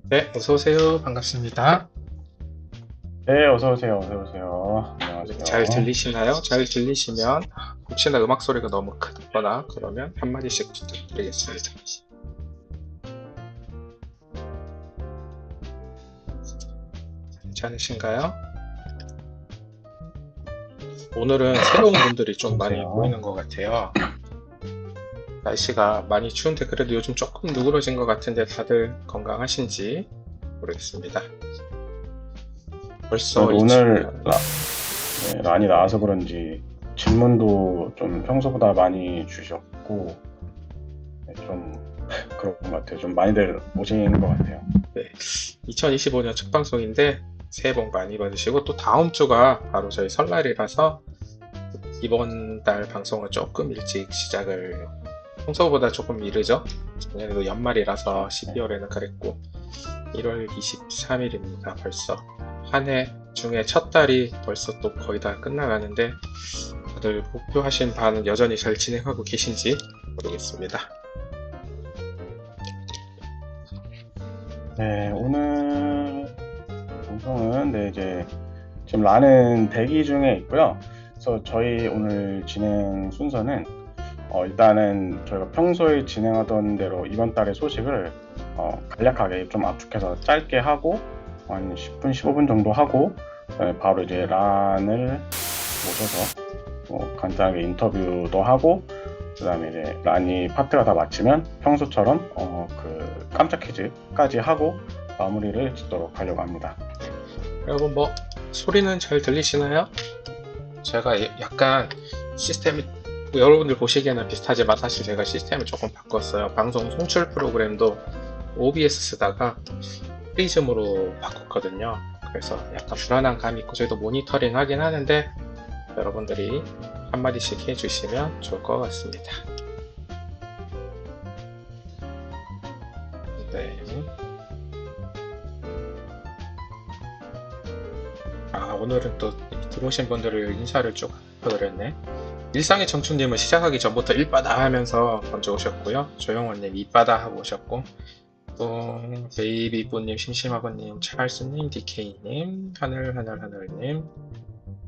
네, 어서 오세요. 반갑습니다. 네, 어서 오세요. 어서 오세요. 네, 잘 안녕하세요. 들리시나요? 잘 들리시면 혹시나 음악 소리가 너무 크거나 그러면 한마디씩 부탁드리겠습니다. 괜찮으신가요? 오늘은 새로운 분들이 좀 많이 보세요. 보이는 것 같아요. 날씨가 많이 추운데 그래도 요즘 조금 누그러진 것 같은데 다들 건강하신지 모르겠습니다. 벌써 그래도 오늘 2000년, 네, 란이 나와서 그런지 질문도 좀 평소보다 많이 주셨고 네, 좀 그런 것 같아요. 좀 많이들 오시는 것 같아요. 네, 2025년 첫 방송인데 새해 복 많이 받으시고 또 다음 주가 바로 저희 설날이라서 이번 달 방송을 조금 일찍 시작을 평소보다 조금 이르죠. 작년에도 연말이라서 네. 12월에는 그랬고 1월 23일입니다. 벌써 한 해 중에 첫 달이 벌써 또 거의 다 끝나가는데 다들 목표하신 바는 여전히 잘 진행하고 계신지 모르겠습니다. 네, 오늘 방송은 네, 이제 지금 란은 대기 중에 있고요. 그래서 저희 오늘 진행 순서는 일단은 저희가 평소에 진행하던 대로 이번 달의 소식을 간략하게 좀 압축해서 짧게 하고 한 10분, 15분 정도 하고 바로 이제 란을 모셔서 간단하게 인터뷰도 하고 그다음에 이제 란이 파트가 다 마치면 평소처럼 그 깜짝 퀴즈까지 하고 마무리를 짓도록 하려고 합니다. 여러분 뭐 소리는 잘 들리시나요? 제가 약간 시스템이 여러분들 보시기에는 비슷하지만 사실 제가 시스템을 조금 바꿨어요. 방송 송출 프로그램도 OBS 쓰다가 프리즘으로 바꿨거든요. 그래서 약간 불안한 감이 있고 저희도 모니터링 하긴 하는데 여러분들이 한마디씩 해주시면 좋을 것 같습니다. 네. 오늘은 또 들어오신 분들을 인사를 쭉 드렸네. 일상의 청춘님은 시작하기 전부터 일바다 하면서 먼저 오셨고요. 조영원님 이바다 하고 오셨고, 또 베이비부님, 심심하고님, 찰스님, 디케이님, 하늘하늘하늘님,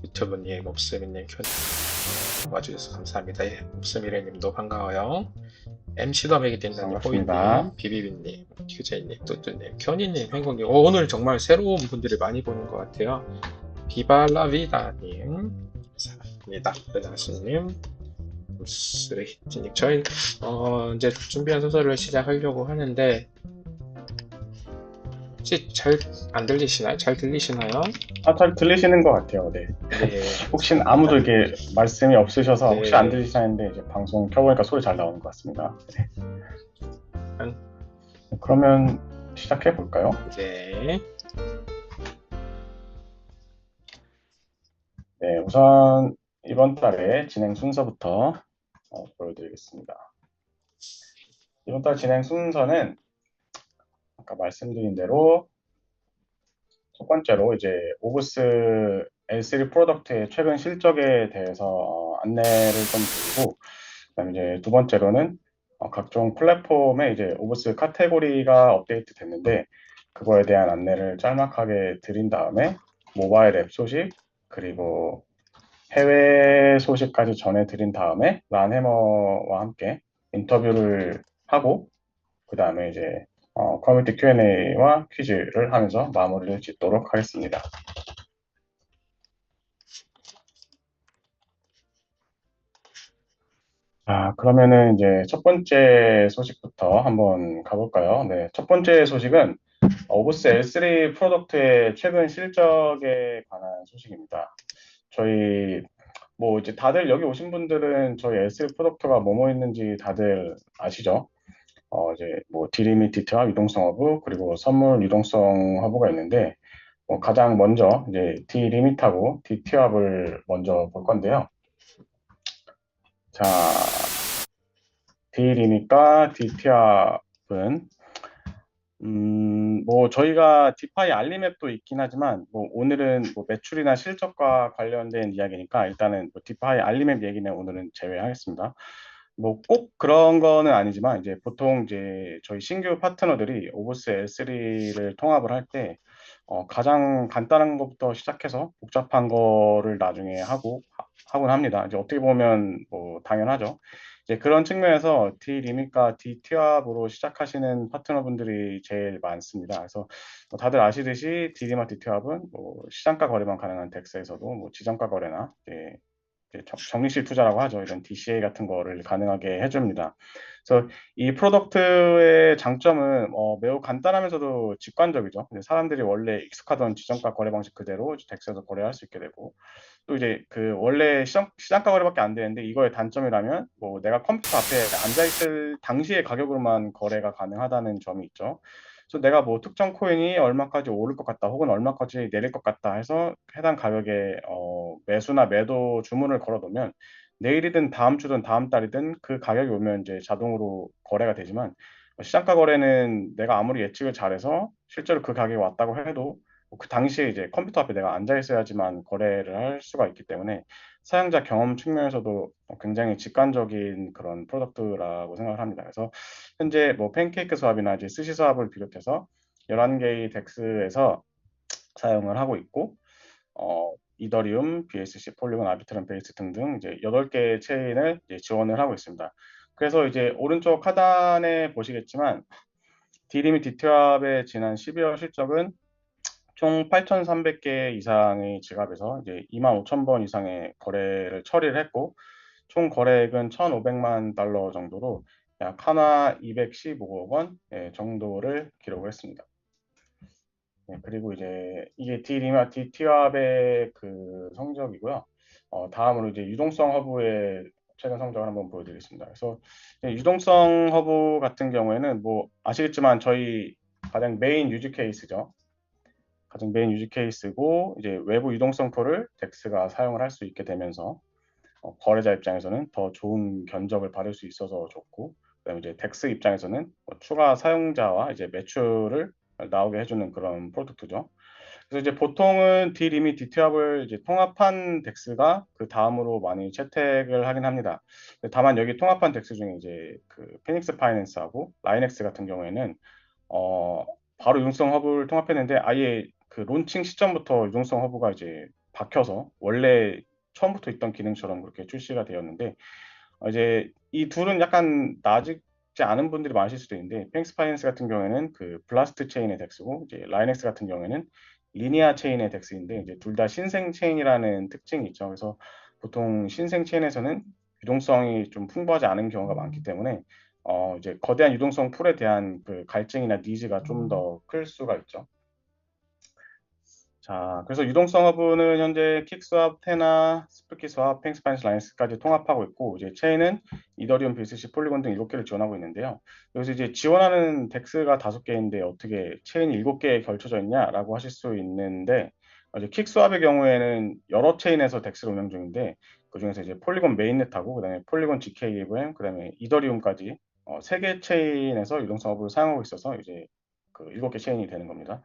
유튜브님, 몹스미님, 켜님 와주셔서 감사합니다. 예, 몹스미래님도 반가워요. MC도 맥이 된다님, 반갑습니다. 호이님, 비비비님, 큐제이님, 뚜뚜님, 켜니님, 행복님. 오늘 정말 새로운 분들이 많이 보는 것 같아요. 비발라비다님, 감사합니다. 베다스님, 스레히트님. 저희 이제 준비한 소설을 시작하려고 하는데 혹시 잘 안 들리시나요? 잘 들리시나요? 잘 들리시는 것 같아요. 네. 네, 혹시 아무도 감사합니다. 이렇게 말씀이 없으셔서 혹시 안 네, 들리시는데 이제 방송 켜보니까 소리 잘 나오는 것 같습니다. 네. 한- 그러면 시작해 볼까요? 네, 네, 우선 이번 달의 진행 순서부터 보여드리겠습니다. 이번 달 진행 순서는 아까 말씀드린 대로 첫 번째로 이제 오브스 L3 프로덕트의 최근 실적에 대해서 안내를 좀 드리고, 그다음에 이제 두 번째로는 각종 플랫폼에 이제 오브스 카테고리가 업데이트 됐는데 그거에 대한 안내를 짤막하게 드린 다음에 모바일 앱 소식 그리고 해외 소식까지 전해드린 다음에 란 해머와 함께 인터뷰를 하고 그 다음에 이제 커뮤니티 Q&A와 퀴즈를 하면서 마무리를 짓도록 하겠습니다. 그러면은 이제 첫 번째 소식부터 한번 가볼까요? 네, 첫 번째 소식은 오브스 L3 프로덕트의 최근 실적에 관한 소식입니다. 저희 뭐 이제 다들 여기 오신 분들은 저희 L3 프로덕트가 뭐뭐 있는지 다들 아시죠? 이제 뭐 디리미티드와 유동성 허브 그리고 선물 유동성 허브가 있는데 가장 먼저 이제 디리밋하고 디티합을 먼저 볼 건데요. 자, 디리밋과 디티합은 뭐 저희가 디파이 알림앱도 있긴 하지만 뭐 오늘은 뭐 매출이나 실적과 관련된 이야기니까 일단은 뭐 디파이 알림앱 얘기는 오늘은 제외하겠습니다. 뭐 꼭 그런 거는 아니지만 이제 보통 이제 저희 신규 파트너들이 오브스 L3를 통합을 할 때 가장 간단한 것부터 시작해서 복잡한 거를 나중에 하곤 합니다. 이제 어떻게 보면 뭐 당연하죠. 이제 그런 측면에서 D 리밋과 D 티압으로 시작하시는 파트너분들이 제일 많습니다. 그래서 뭐 다들 아시듯이 D 리밋 D 티압은 뭐 시장가 거래만 가능한 덱스에서도 뭐 지정가 거래나 이제 적립식 투자라고 하죠. 이런 DCA 같은 거를 가능하게 해줍니다. 그래서 이 프로덕트의 장점은 매우 간단하면서도 직관적이죠. 이제 사람들이 원래 익숙하던 지정가 거래 방식 그대로 덱스에서 거래할 수 있게 되고, 또 이제 그 원래 시장가 거래밖에 안 되는데 이거의 단점이라면 뭐 내가 컴퓨터 앞에 앉아 있을 당시의 가격으로만 거래가 가능하다는 점이 있죠. 그래서 내가 뭐 특정 코인이 얼마까지 오를 것 같다 혹은 얼마까지 내릴 것 같다 해서 해당 가격에 매수나 매도 주문을 걸어놓으면 내일이든 다음 주든 다음 달이든 그 가격이 오면 이제 자동으로 거래가 되지만, 시장가 거래는 내가 아무리 예측을 잘해서 실제로 그 가격이 왔다고 해도 그 당시에 이제 컴퓨터 앞에 내가 앉아 있어야지만 거래를 할 수가 있기 때문에 사용자 경험 측면에서도 굉장히 직관적인 그런 프로덕트라고 생각을 합니다. 그래서 현재 뭐 팬케이크 수합이나 이제 스시 수합을 비롯해서 11개의 덱스에서 사용을 하고 있고, 이더리움, BSC, 폴리곤, 아비트럼 베이스 등등 이제 8개의 체인을 이제 지원을 하고 있습니다. 그래서 이제 오른쪽 하단에 보시겠지만 디림이 디트왑의 지난 12월 실적은 총 8,300개 이상의 지갑에서 이제 25,000번 이상의 거래를 처리를 했고, 총 거래액은 1,500만 달러 정도로 약 한화 215억 원 정도를 기록을 했습니다. 그리고 이제 이게 D리마 D티압의 그 성적이고요. 다음으로 이제 유동성 허브의 최근 성적을 한번 보여드리겠습니다. 그래서 유동성 허브 같은 경우에는 뭐 아시겠지만 저희 가장 메인 유즈 케이스죠. 가장 메인 유즈 케이스고 이제 외부 유동성 폴을 덱스가 사용을 할 수 있게 되면서 거래자 입장에서는 더 좋은 견적을 받을 수 있어서 좋고, 그다음에 이제 덱스 입장에서는 뭐 추가 사용자와 이제 매출을 나오게 해주는 그런 프로덕트죠. 그래서 이제 보통은 D 리밋 D 티압을 이제 통합한 덱스가 그 다음으로 많이 채택을 하긴 합니다. 다만 여기 통합한 덱스 중에 이제 그 피닉스 파이낸스하고 라인엑스 같은 경우에는 어, 바로 유동성 허브를 통합했는데 아예 그 론칭 시점부터 유동성 허브가 이제 박혀서 원래 처음부터 있던 기능처럼 그렇게 출시가 되었는데, 이제 이 둘은 약간 나아지지 않은 분들이 많으실 수도 있는데, 팽스 파이낸스 같은 경우에는 그 블라스트 체인의 덱스고 이제 라이넥스 같은 경우에는 리니아 체인의 덱스인데 이제 둘 다 신생 체인이라는 특징이 있죠. 그래서 보통 신생 체인에서는 유동성이 좀 풍부하지 않은 경우가 많기 때문에 이제 거대한 유동성 풀에 대한 그 갈증이나 니즈가 좀 더 클 수가 있죠. 자, 그래서 유동성 허브는 현재 킥스왑, 테나, 스프킷스왑, 팽스파이낸스 라이언스까지 통합하고 있고, 이제 체인은 이더리움, BSC, 폴리곤 등 7개를 지원하고 있는데요. 여기서 이제 지원하는 덱스가 5개인데 어떻게 체인이 7개에 걸쳐져 있냐라고 하실 수 있는데, 이제 킥스왑의 경우에는 여러 체인에서 덱스를 운영 중인데, 그중에서 이제 폴리곤 메인넷하고 그다음에 폴리곤 GKVM, 그다음에 이더리움까지 3개 체인에서 유동성 허브를 사용하고 있어서 이제 그 7개 체인이 되는 겁니다.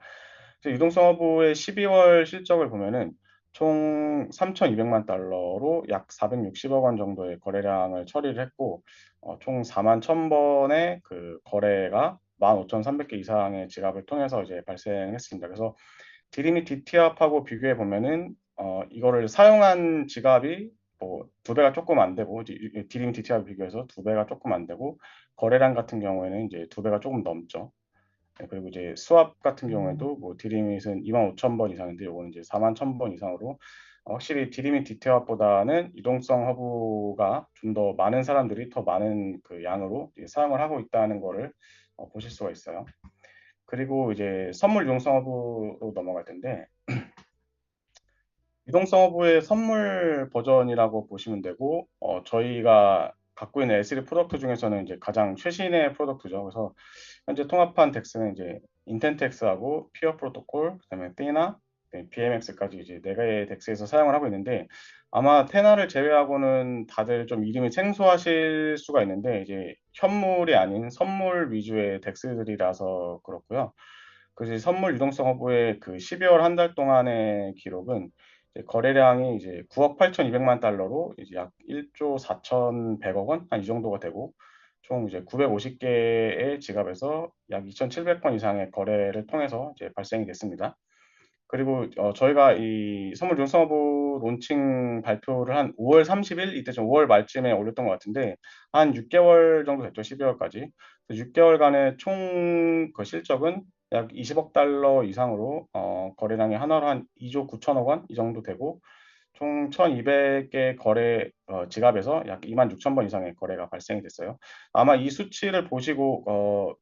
유동성 허브의 12월 실적을 보면은 총 3,200만 달러로 약 460억 원 정도의 거래량을 처리를 했고, 총 4만 1,000번의 그 거래가 15,300개 이상의 지갑을 통해서 이제 발생했습니다. 그래서 디리미 디티압하고 비교해 보면은 이거를 사용한 지갑이 뭐 2배가 조금 안 되고, 이제 디리미 디티압 비교해서 2배가 조금 안 되고, 거래량 같은 경우에는 이제 2배가 조금 넘죠. 그리고 이제 수압 같은 경우에도 뭐 디리밋은 25,000번 이상인데 요거는 이제 41,000번 이상으로 확실히 디리밋 디테합보다는 유동성 허브가 좀 더 많은 사람들이 더 많은 그 양으로 이제 사용을 하고 있다는 거를 보실 수가 있어요. 그리고 이제 선물 유동성 허브로 넘어갈 텐데, 유동성 허브의 선물 버전이라고 보시면 되고, 저희가 갖고 있는 S3 프로덕트 중에서는 이제 가장 최신의 프로덕트죠. 그래서 현재 통합한 덱스는 이제 인텐텍스하고 피어 프로토콜, 그다음에 테나, BMX까지 이제 네 개의 덱스에서 사용을 하고 있는데, 아마 테나를 제외하고는 다들 좀 이름이 생소하실 수가 있는데 이제 현물이 아닌 선물 위주의 덱스들이라서 그렇고요. 그 선물 유동성 허브의 그 12월 한 달 동안의 기록은 거래량이 이제 9억 8,200만 달러로 이제 약 1조 4,100억 원? 한 이 정도가 되고, 총 이제 950개의 지갑에서 약 2,700건 이상의 거래를 통해서 이제 발생이 됐습니다. 그리고 저희가 이 선물 융성어부 론칭 발표를 한 5월 30일 이때 좀 5월 말쯤에 올렸던 것 같은데 한 6개월 정도 됐죠. 12월까지. 6개월간의 총 그 실적은 약 20억 달러 이상으로 거래량이 하나로 한 2조 9천억 원 이 정도 되고 총 1,200개 거래 지갑에서 약 2만 6천 번 이상의 거래가 발생이 됐어요. 아마 이 수치를 보시고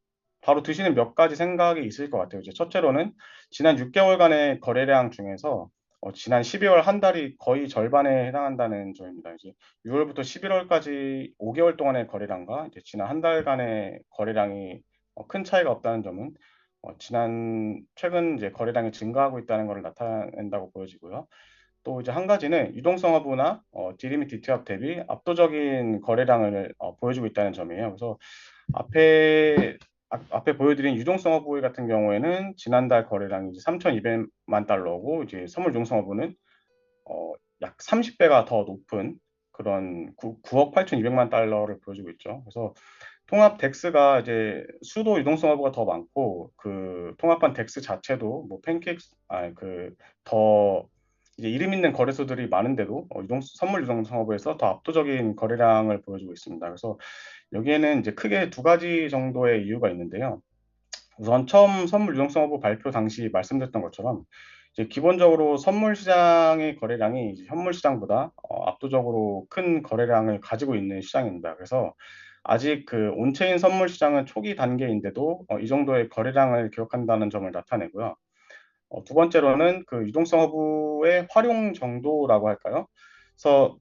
바로 드시는 몇 가지 생각이 있을 것 같아요. 이제 첫째로는 지난 6개월간의 거래량 중에서 지난 12월 한 달이 거의 절반에 해당한다는 점입니다. 이제 6월부터 11월까지 5개월 동안의 거래량과 이제 지난 한 달간의 거래량이 큰 차이가 없다는 점은 최근 이제 거래량이 증가하고 있다는 것을 나타낸다고 보여지고요. 또 이제 한 가지는 유동성 허브나 디리밋 DT합 대비 압도적인 거래량을 보여주고 있다는 점이에요. 그래서 앞에 앞에 보여드린 유동성 허브 같은 경우에는 지난달 거래량이 이제 3,200만 달러고 이제 선물 유동성 허브는 약 30배가 더 높은 그런 9억 8,200만 달러를 보여주고 있죠. 그래서 통합 덱스가 이제 수도 유동성 허브가 더 많고 그 통합한 덱스 자체도 뭐 팬케이크 그더 이제 이름 있는 거래소들이 많은데도 선물 유동성 허브에서 더 압도적인 거래량을 보여주고 있습니다. 그래서 여기에는 이제 크게 두 가지 정도의 이유가 있는데요. 우선 처음 선물 유동성 허브 발표 당시 말씀드렸던 것처럼 이제 기본적으로 선물 시장의 거래량이 이제 현물 시장보다 압도적으로 큰 거래량을 가지고 있는 시장입니다. 그래서 아직 그 온체인 선물 시장은 초기 단계인데도 이 정도의 거래량을 기록한다는 점을 나타내고요. 두 번째로는 그 유동성 허브의 활용 정도라고 할까요? 그래서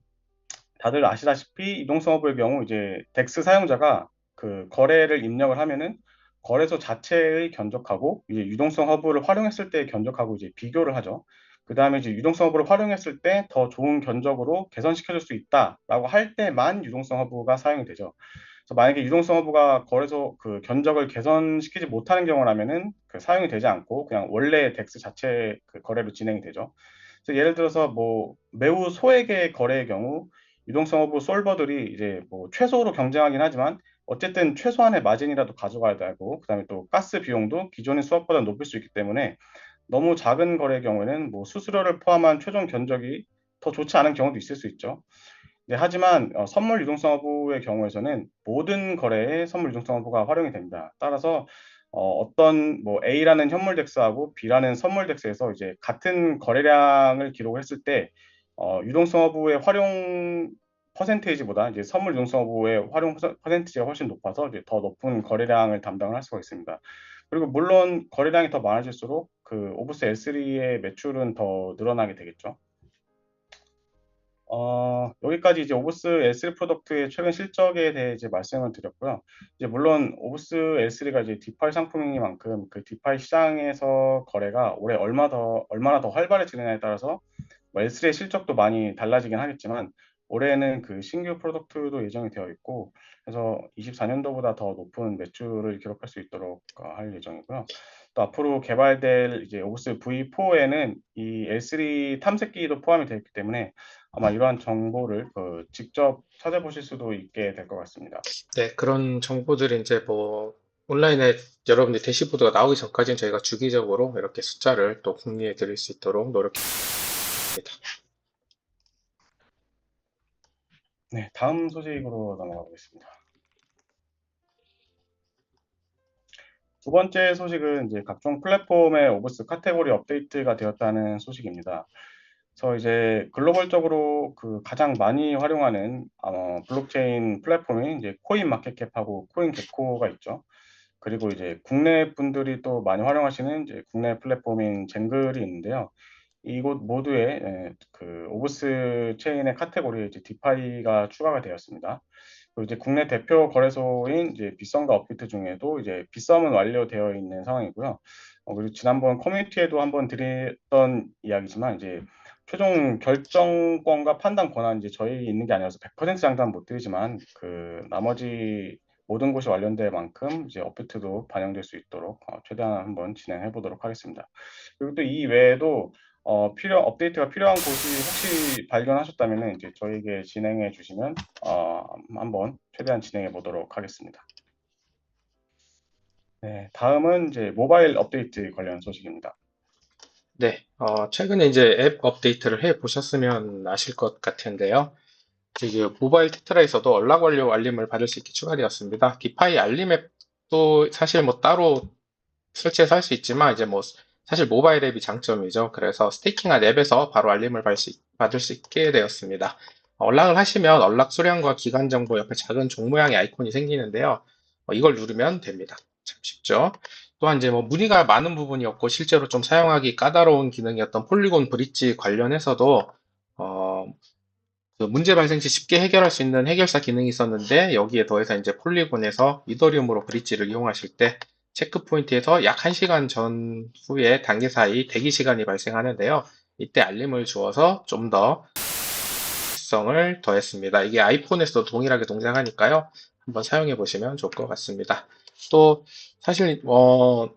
다들 아시다시피 유동성 허브의 경우 이제 덱스 사용자가 그 거래를 입력을 하면은 거래소 자체의 견적하고 이제 유동성 허브를 활용했을 때의 견적하고 이제 비교를 하죠. 그 다음에 이제 유동성 허브를 활용했을 때 더 좋은 견적으로 개선시켜줄 수 있다라고 할 때만 유동성 허브가 사용이 되죠. 그래서 만약에 유동성 허브가 거래소 그 견적을 개선시키지 못하는 경우라면은 그 사용이 되지 않고 그냥 원래 덱스 자체 그 거래로 진행이 되죠. 그래서 예를 들어서 뭐 매우 소액의 거래의 경우 유동성 허브 솔버들이 이제 뭐 최소로 경쟁하긴 하지만 어쨌든 최소한의 마진이라도 가져가야 되고 그다음에 또 가스 비용도 기존의 수업보다 높을 수 있기 때문에 너무 작은 거래의 경우에는 뭐 수수료를 포함한 최종 견적이 더 좋지 않은 경우도 있을 수 있죠. 네, 하지만 선물 유동성 허브의 경우에서는 모든 거래에 선물 유동성 허브가 활용이 됩니다. 따라서 어떤 뭐 A라는 현물 덱스하고 B라는 선물 덱스에서 이제 같은 거래량을 기록했을 때 유동성 허브의 활용 퍼센테이지보다 이제 선물 유동성 허브의 활용 퍼센테이지가 훨씬 높아서 이제 더 높은 거래량을 담당을 할 수가 있습니다. 그리고 물론 거래량이 더 많아질수록 그 오브스 L3의 매출은 더 늘어나게 되겠죠. 여기까지 이제 오브스 L3 프로덕트의 최근 실적에 대해 이제 말씀을 드렸고요. 이제 물론 오브스 L3가 이제 디파이 상품이니만큼 그 디파이 시장에서 거래가 올해 얼마나 더 활발해지느냐에 따라서 뭐 L3의 실적도 많이 달라지긴 하겠지만 올해는 그 신규 프로덕트도 예정이 되어 있고 그래서 24년도보다 더 높은 매출을 기록할 수 있도록 할 예정이고요. 또 앞으로 개발될 이제 오브스 V4에는 이 L3 탐색기도 포함이 되어 있기 때문에 아마 이러한 정보를 직접 찾아보실 수도 있게 될 것 같습니다. 네, 그런 정보들이 이제 뭐 온라인에 여러분들 대시보드가 나오기 전까지는 저희가 주기적으로 이렇게 숫자를 또 공유해 드릴 수 있도록 노력합니다. 네, 다음 소식으로 넘어가 보겠습니다. 두 번째 소식은 이제 각종 플랫폼의 오브스 카테고리 업데이트가 되었다는 소식입니다. 그래서 이제 글로벌적으로 그 가장 많이 활용하는 블록체인 플랫폼이 이제 코인 마켓캡하고 코인 게코가 있죠. 그리고 이제 국내 분들이 또 많이 활용하시는 이제 국내 플랫폼인 젠글이 있는데요. 이곳 모두에 그 오브스 체인의 카테고리에 이제 디파이가 추가가 되었습니다. 그리고 이제 국내 대표 거래소인 이제 빗썸과 업비트 중에도 이제 빗썸은 완료되어 있는 상황이고요. 그리고 지난번 커뮤니티에도 한번 드렸던 이야기지만 이제 최종 결정권과 판단 권한 이제 저희 있는 게 아니라서 100% 장담 못 드리지만 그 나머지 모든 곳이 완료될 만큼 이제 업비트도 반영될 수 있도록 최대한 한번 진행해 보도록 하겠습니다. 그리고 또 이 외에도 업데이트가 필요한 곳이 혹시 발견하셨다면 이제 저에게 진행해 주시면 한번 최대한 진행해 보도록 하겠습니다. 네, 다음은 이제 모바일 업데이트 관련 소식입니다. 네, 최근에 이제 앱 업데이트를 해 보셨으면 아실 것 같은데요. 지금 모바일 테트라에서도 연락 완료 알림을 받을 수 있게 추가되었습니다. 기파이 알림 앱도 사실 뭐 따로 설치해서 할 수 있지만 이제 뭐 사실 모바일 앱이 장점이죠. 그래서 스테이킹한 앱에서 바로 알림을 받을 수 있게 되었습니다. 연락을 하시면 연락 수량과 기간 정보 옆에 작은 종 모양의 아이콘이 생기는데요. 이걸 누르면 됩니다. 참 쉽죠. 또한 이제 뭐 문의가 많은 부분이었고 실제로 좀 사용하기 까다로운 기능이었던 폴리곤 브릿지 관련해서도 어, 그 문제 발생 시 쉽게 해결할 수 있는 해결사 기능이 있었는데 여기에 더해서 이제 폴리곤에서 이더리움으로 브릿지를 이용하실 때 체크 포인트에서 약 1시간 전후에 단계 사이 대기 시간이 발생하는데요. 이때 알림을 주어서 좀 더 특성을 더했습니다. 이게 아이폰에서도 동일하게 동작하니까요. 한번 사용해 보시면 좋을 것 같습니다. 또 사실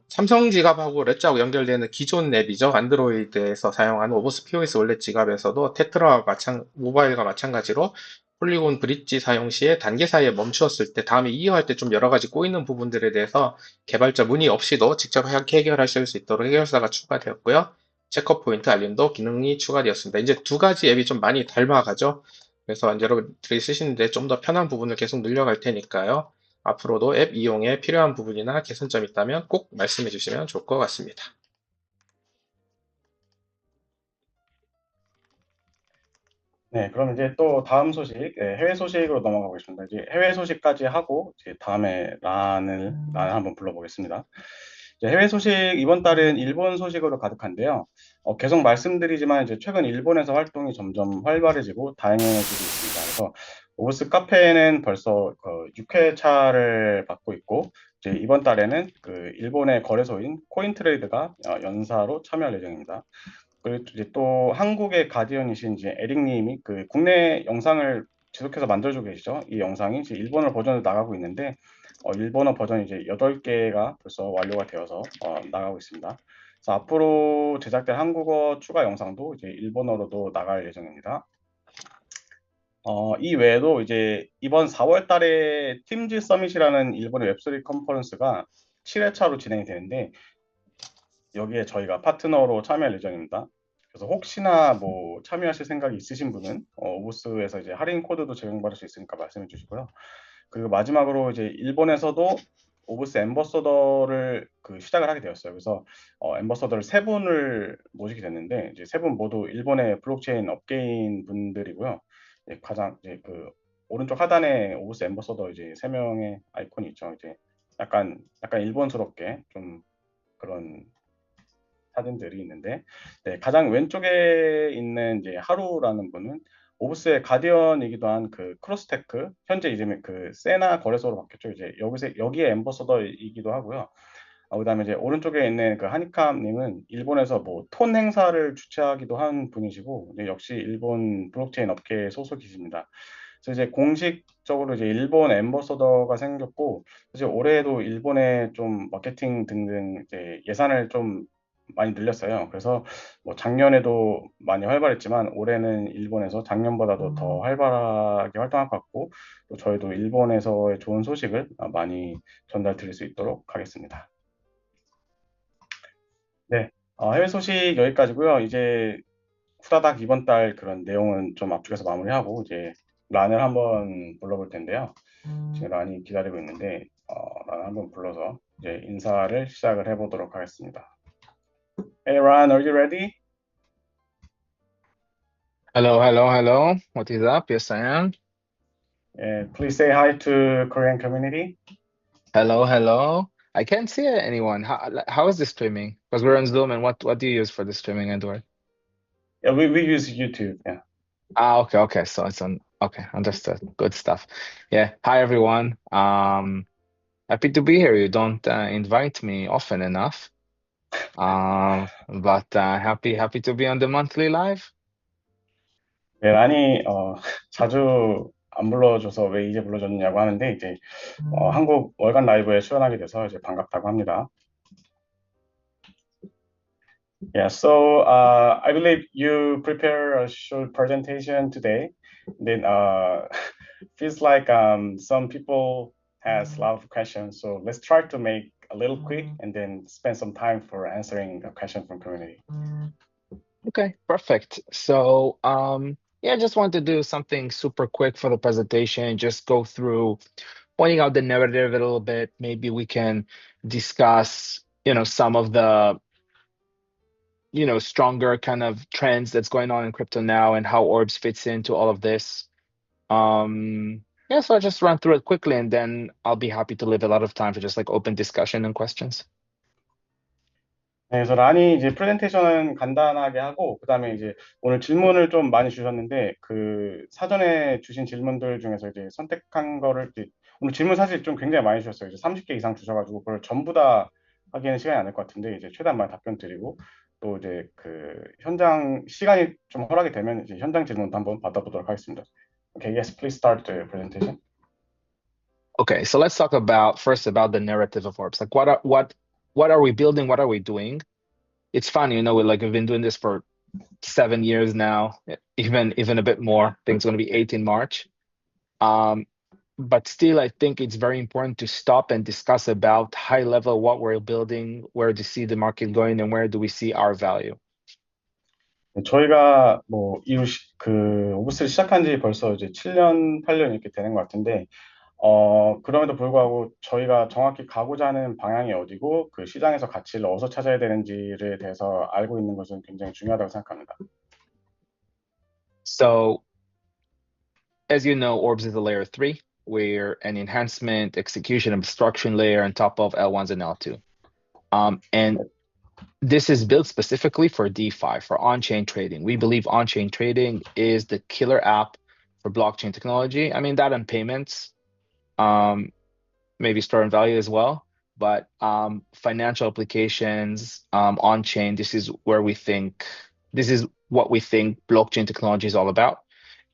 삼성 지갑하고 랩하고 연결되는 기존 앱이죠. 안드로이드에서 사용하는 오버스 POS 월렛 지갑에서도 테트라 모바일과 마찬가지로 폴리곤 브릿지 사용 시에 단계 사이에 멈추었을 때 다음에 이용할 때 좀 여러 가지 꼬이는 부분들에 대해서 개발자 문의 없이도 직접 해결하실 수 있도록 해결사가 추가되었고요. 체커 포인트 알림도 기능이 추가되었습니다. 이제 두 가지 앱이 좀 많이 닮아가죠. 그래서 이제 여러분들이 쓰시는데 좀 더 편한 부분을 계속 늘려갈 테니까요. 앞으로도 앱 이용에 필요한 부분이나 개선점 있다면 꼭 말씀해 주시면 좋을 것 같습니다. 네, 그럼 이제 또 다음 소식, 해외 소식으로 넘어가보겠습니다. 이제 해외 소식까지 하고 이제 다음에 란을 한번 불러보겠습니다. 이제 해외 소식 이번 달은 일본 소식으로 가득한데요. 계속 말씀드리지만 이제 최근 일본에서 활동이 점점 활발해지고 다양해지고 있습니다. 그래서 오브스 카페는 벌써 6회차를 받고 있고 이제 이번 달에는 그 일본의 거래소인 코인트레이드가 연사로 참여할 예정입니다. 그리고 이제 또 한국의 가디언이신 이제 에릭님이 그 국내 영상을 지속해서 만들어주고 계시죠. 이 영상이 이제 일본어 버전으로 나가고 있는데 일본어 버전이 이제 8개가 벌써 완료가 되어서 나가고 있습니다. 그래서 앞으로 제작될 한국어 추가 영상도 이제 일본어로도 나갈 예정입니다. 이 외에도 이제 이번 4월 달에 팀즈 서밋이라는 일본의 웹소리 컨퍼런스가 7회차로 진행이 되는데 여기에 저희가 파트너로 참여할 예정입니다. 그래서 혹시나 뭐 참여하실 생각이 있으신 분은 오브스에서 이제 할인 코드도 제공받을 수 있으니까 말씀해 주시고요. 그리고 마지막으로 이제 일본에서도 오브스 앰버서더를 그 시작을 하게 되었어요. 그래서 앰버서더를 세 분을 모시게 됐는데 이제 세 분 모두 일본의 블록체인 업계인 분들이고요. 가장 이제 그 오른쪽 하단에 오브스 앰버서더 이제 세 명의 아이콘이 있죠. 이제 약간 일본스럽게 좀 그런 사진들이 있는데 가장 왼쪽에 있는 이제 하루라는 분은 오브스의 가디언이기도 한 그 크로스테크 현재 이제 그 세나 거래소로 바뀌었죠. 이제 여기에 엠버서더이기도 하고요. 그다음에 이제 오른쪽에 있는 그 하니캄님은 일본에서 뭐 톤 행사를 주최하기도 한 분이시고 이제 역시 일본 블록체인 업계 소속이십니다. 그래서 이제 공식적으로 이제 일본 엠버서더가 생겼고 사실 올해에도 일본에 좀 마케팅 등등 이제 예산을 좀 많이 늘렸어요. 그래서 뭐 작년에도 많이 활발했지만 올해는 일본에서 작년보다도 더 활발하게 활동할 것 같고 또 저희도 일본에서의 좋은 소식을 많이 전달 드릴 수 있도록 하겠습니다. 네, 해외 소식 여기까지고요. 이제 후다닥 이번 달 그런 내용은 좀 앞쪽에서 마무리하고 이제 란을 한번 불러볼 텐데요. 지금 란이 기다리고 있는데 란을 한번 불러서 이제 인사를 시작을 해보도록 하겠습니다. Hey Ran, are you ready? Hello, hello, hello. What is up? Yes, I am. Please say hi to Korean community. Hello, hello. I can't see anyone. How is the streaming? Because we're on Zoom, and what do you use for the streaming, Edward? Yeah, we use YouTube. Yeah. Okay, okay. So it's on. Okay, understood. Good stuff. Yeah. Hi, everyone. Happy to be here. You don't invite me often enough. But happy to be on the monthly live. 네, 란이 자주 안 불러줘서 왜 이제 불러줬냐고 하는데 이제 한국 월간 라이브에 출연하게 돼서 이제 반갑다고 합니다. Yeah, so I believe you prepare a short presentation today. Then feels like some people has a lot of questions. So let's try to make a little quick and then spend some time for answering a question from community. Okay, perfect. So, yeah, I just want to do something super quick for the presentation, just go through pointing out the narrative a little bit. Maybe we can discuss, some of the, stronger kind of trends that's going on in crypto now and how Orbs fits into all of this. Yeah, so I'll just run through it quickly and then I'll be happy to leave a lot of time for just like open discussion and questions. 네, 그래서 란이 이제 프레젠테이션은 간단하게 하고 그다음에 이제 오늘 질문을 좀 많이 주셨는데 그 사전에 주신 질문들 중에서 이제 선택한 거를 이제 오늘 질문 사실 좀 굉장히 많이 주셨어요. 이제 30개 이상 주셔가지고 그걸 전부 다 하기에는 시간이 안 될 것 같은데 이제 최대한 많이 답변 드리고 또 이제 그 현장 시간이 좀 허락이 되면 이제 현장 질문도 한번 받아보도록 하겠습니다. Okay, yes, please start the presentation. Okay, so let's talk about first about the narrative of Orbs. Like what are we building? What are we doing? It's funny, we've been doing this for 7 years now, even a bit more. I think it's going to be 8 in March. But still, I think it's very important to stop and discuss about high level what we're building, where do you see the market going, and where do we see our value. 저희가 뭐 그 오브스를 시작한 지 벌써 이제 7년, 8년 이렇게 되는 것 같은데 그럼에도 불구하고 저희가 정확히 가고자 하는 방향이 어디고 그 시장에서 가치를 어디서 찾아야 되는지에 대해서 알고 있는 것은 굉장히 중요하다고 생각합니다. So, as you know, Orbs is a layer 3. We're an enhancement, execution, abstraction layer on top of L1s and L2. And this is built specifically for DeFi, for on-chain trading. We believe on-chain trading is the killer app for blockchain technology. I mean, that and payments, maybe store and value as well. But financial applications on-chain, this is what we think blockchain technology is all about.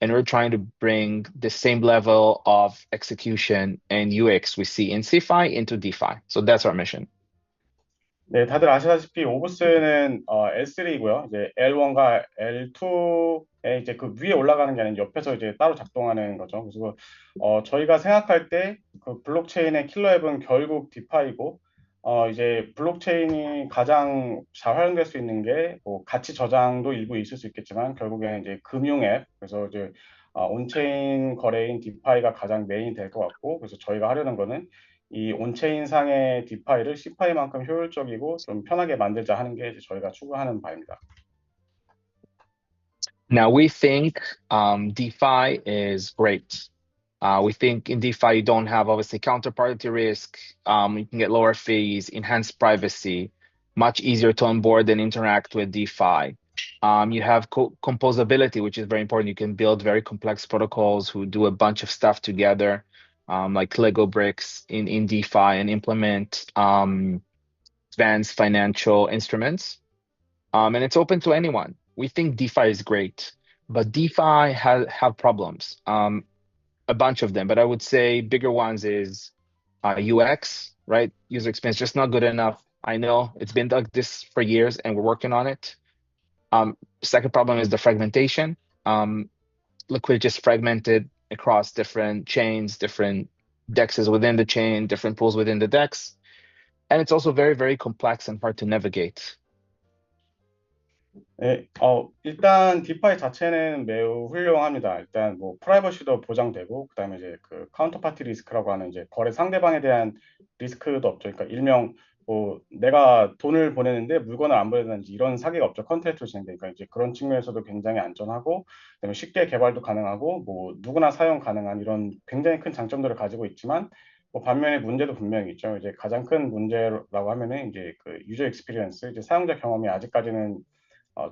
And we're trying to bring the same level of execution and UX we see in CeFi into DeFi. So that's our mission. 네, 다들 아시다시피 오브스는 L3이고요. 이제 L1과 L2에 이제 그 위에 올라가는 게 아니라 옆에서 이제 따로 작동하는 거죠. 그래서 저희가 생각할 때 그 블록체인의 킬러 앱은 결국 디파이고 이제 블록체인이 가장 잘 활용될 수 있는 게 뭐 가치 저장도 일부 있을 수 있겠지만 결국에는 이제 금융 앱 그래서 이제 온체인 거래인 디파이가 가장 메인이 될 것 같고 그래서 저희가 하려는 거는 이 온체인 상의 디파이를 CeFi만큼 효율적이고 좀 편하게 만들자 하는 게 이제 저희가 추구하는 바입니다. Now we think DeFi is great. We think in DeFi you don't have obviously counterparty risk. You can get lower fees, enhanced privacy, much easier to onboard and interact with DeFi. You have composability, which is very important. You can build very complex protocols who do a bunch of stuff together, like Lego bricks in DeFi and implement advanced financial instruments. And it's open to anyone. We think DeFi is great, but DeFi have problems. A bunch of them, but I would say bigger ones is UX, right? User experience just not good enough. I know it's been like this for years and we're working on it. Second problem is the fragmentation. Liquidity just fragmented across different chains, different dexes within the chain, different pools within the dex. And it's also very, very complex and hard to navigate. 네, 일단 디파이 자체는 매우 훌륭합니다. 일단 뭐 프라이버시도 보장되고 그다음에 이제 그 카운터파티 리스크라고 하는 이제 거래 상대방에 대한 리스크도 없죠. 그러니까 일명 뭐 내가 돈을 보내는데 물건을 안 보내는지 이런 사기가 없죠. 컨트랙트로 진행되니까 이제 그런 측면에서도 굉장히 안전하고 그다음에 쉽게 개발도 가능하고 뭐 누구나 사용 가능한 이런 굉장히 큰 장점들을 가지고 있지만 뭐 반면에 문제도 분명히 있죠. 이제 가장 큰 문제라고 하면은 이제 그 유저 익스피리언스, 이제 사용자 경험이 아직까지는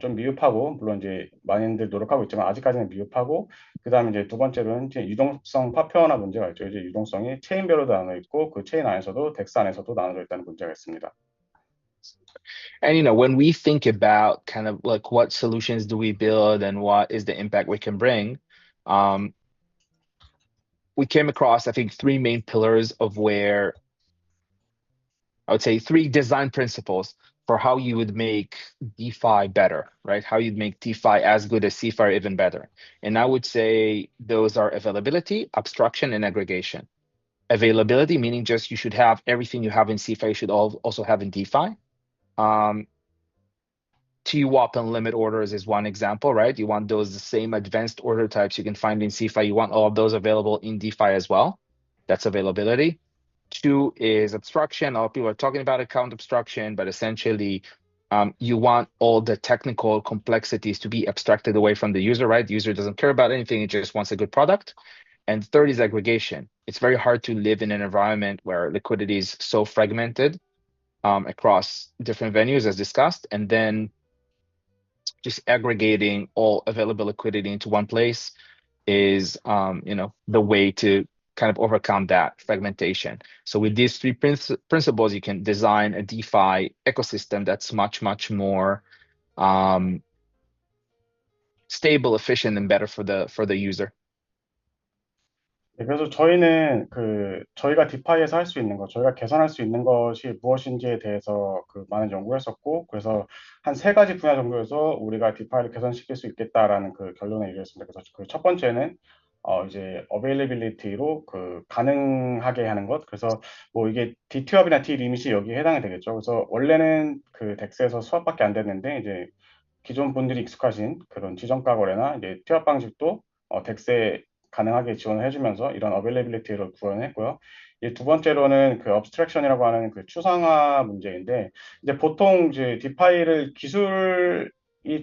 좀 미흡하고 물론 이제 많이들 노력하고 있지만 아직까지는 미흡하고 그다음에 이제 두 번째로는 이제 유동성 파편화 문제가 있죠. 이제 유동성이 체인별로 나눠 있고 그 체인 안에서도 덱스 안에서도 나눠져 있다는 문제가 있습니다. And when we think about kind of like what solutions do we build and what is the impact we can bring, we came across, I think, three main pillars of where I would say, three design principles for how you would make DeFi better, right? How you'd make DeFi as good as CeFi or even better. And I would say those are availability, abstraction, and aggregation. Availability, meaning just you should have everything you have in CeFi, you should also have in DeFi. TWAP and limit orders is one example, right? You want those the same advanced order types you can find in CeFi. You want all of those available in DeFi as well. That's availability. Two is abstraction. A lot of people are talking about account abstraction, but essentially, you want all the technical complexities to be abstracted away from the user, right? The user doesn't care about anything, it just wants a good product. And third is aggregation. It's very hard to live in an environment where liquidity is so fragmented across different venues, as discussed, and then just aggregating all available liquidity into one place is the way to kind of overcome that fragmentation. So with these three principles, you can design a DeFi ecosystem that's much, much more stable, efficient, and better for the user. 네, 그래서 저희는 저희가 디파이에서 할 수 있는 것, 저희가 개선할 수 있는 것이 무엇인지에 대해서 많은 연구를 했었고, 그래서 한 세 가지 분야 정도에서 우리가 디파이를 개선시킬 수 있겠다라는 결론에 이르렀습니다. 그래서 첫 번째는 이제 availability로 가능하게 하는 것. 그래서 뭐 이게 DTWAP이나 D리밋이 여기에 해당이 되겠죠. 그래서 원래는 덱스에서 수합밖에 안 됐는데 이제 기존 분들이 익숙하신 그런 지정가 거래나 이제 TWAP 방식도 덱스에 가능하게 지원을 해주면서 이런 어베일리빌리티를 구현했고요. 이제 두 번째로는 업스트랙션이라고 하는 추상화 문제인데, 이제 보통 이제 디파이를 기술이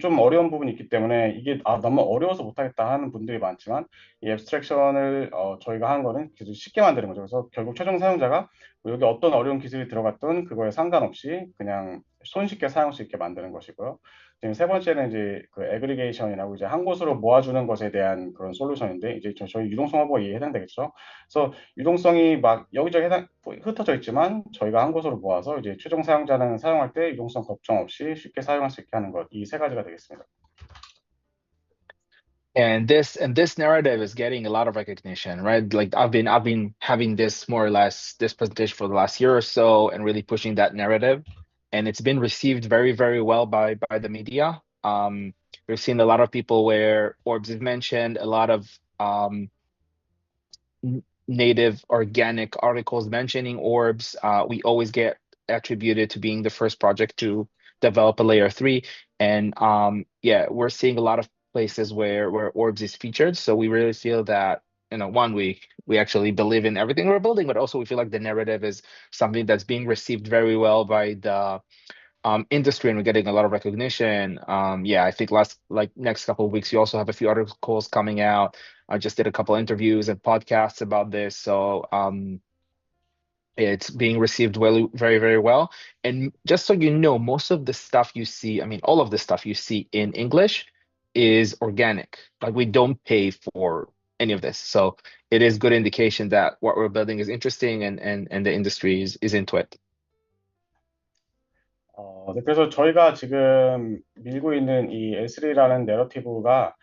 좀 어려운 부분이 있기 때문에 이게 너무 어려워서 못하겠다 하는 분들이 많지만, 이 앱스트랙션을 저희가 하는 거는 기술 쉽게 만드는 거죠. 그래서 결국 최종 사용자가 여기 어떤 어려운 기술이 들어갔던 그거에 상관없이 그냥 손쉽게 사용할 수 있게 만드는 것이고요. 지금 세 번째는 이제 애그리게이션이라고 이제 한 곳으로 모아주는 것에 대한 그런 솔루션인데, 이제 저희 유동성 화보에 해당되겠죠. 그래서 유동성이 막 여기저기 흩어져 있지만 저희가 한 곳으로 모아서 이제 최종 사용자는 사용할 때 유동성 걱정 없이 쉽게 사용할 수 있게 하는 것, 이 세 가지가 되겠습니다. And this narrative is getting a lot of recognition, right? Like I've been having this more or less this presentation for the last year or so and really pushing that narrative. And it's been received very, very well by the media. We've seen a lot of people where Orbs is mentioned, a lot of native organic articles mentioning Orbs. We always get attributed to being the first project to develop a layer 3. And yeah, we're seeing a lot of places where Orbs is featured. So we really feel that, one, we actually believe in everything we're building, but also we feel like the narrative is something that's being received very well by the industry, and we're getting a lot of recognition. Yeah, I think next couple of weeks, you also have a few articles coming out. I just did a couple interviews and podcasts about this. So it's being received well, very, very well. And just so you know, most of the stuff you see, I mean, all of the stuff you see in English is organic. Like we don't pay for any of this. So it is good indication that what we're building is interesting and the industry is into it. 네, 그래서 저희가 지금 밀고 있는 이 L3라는 내러티브가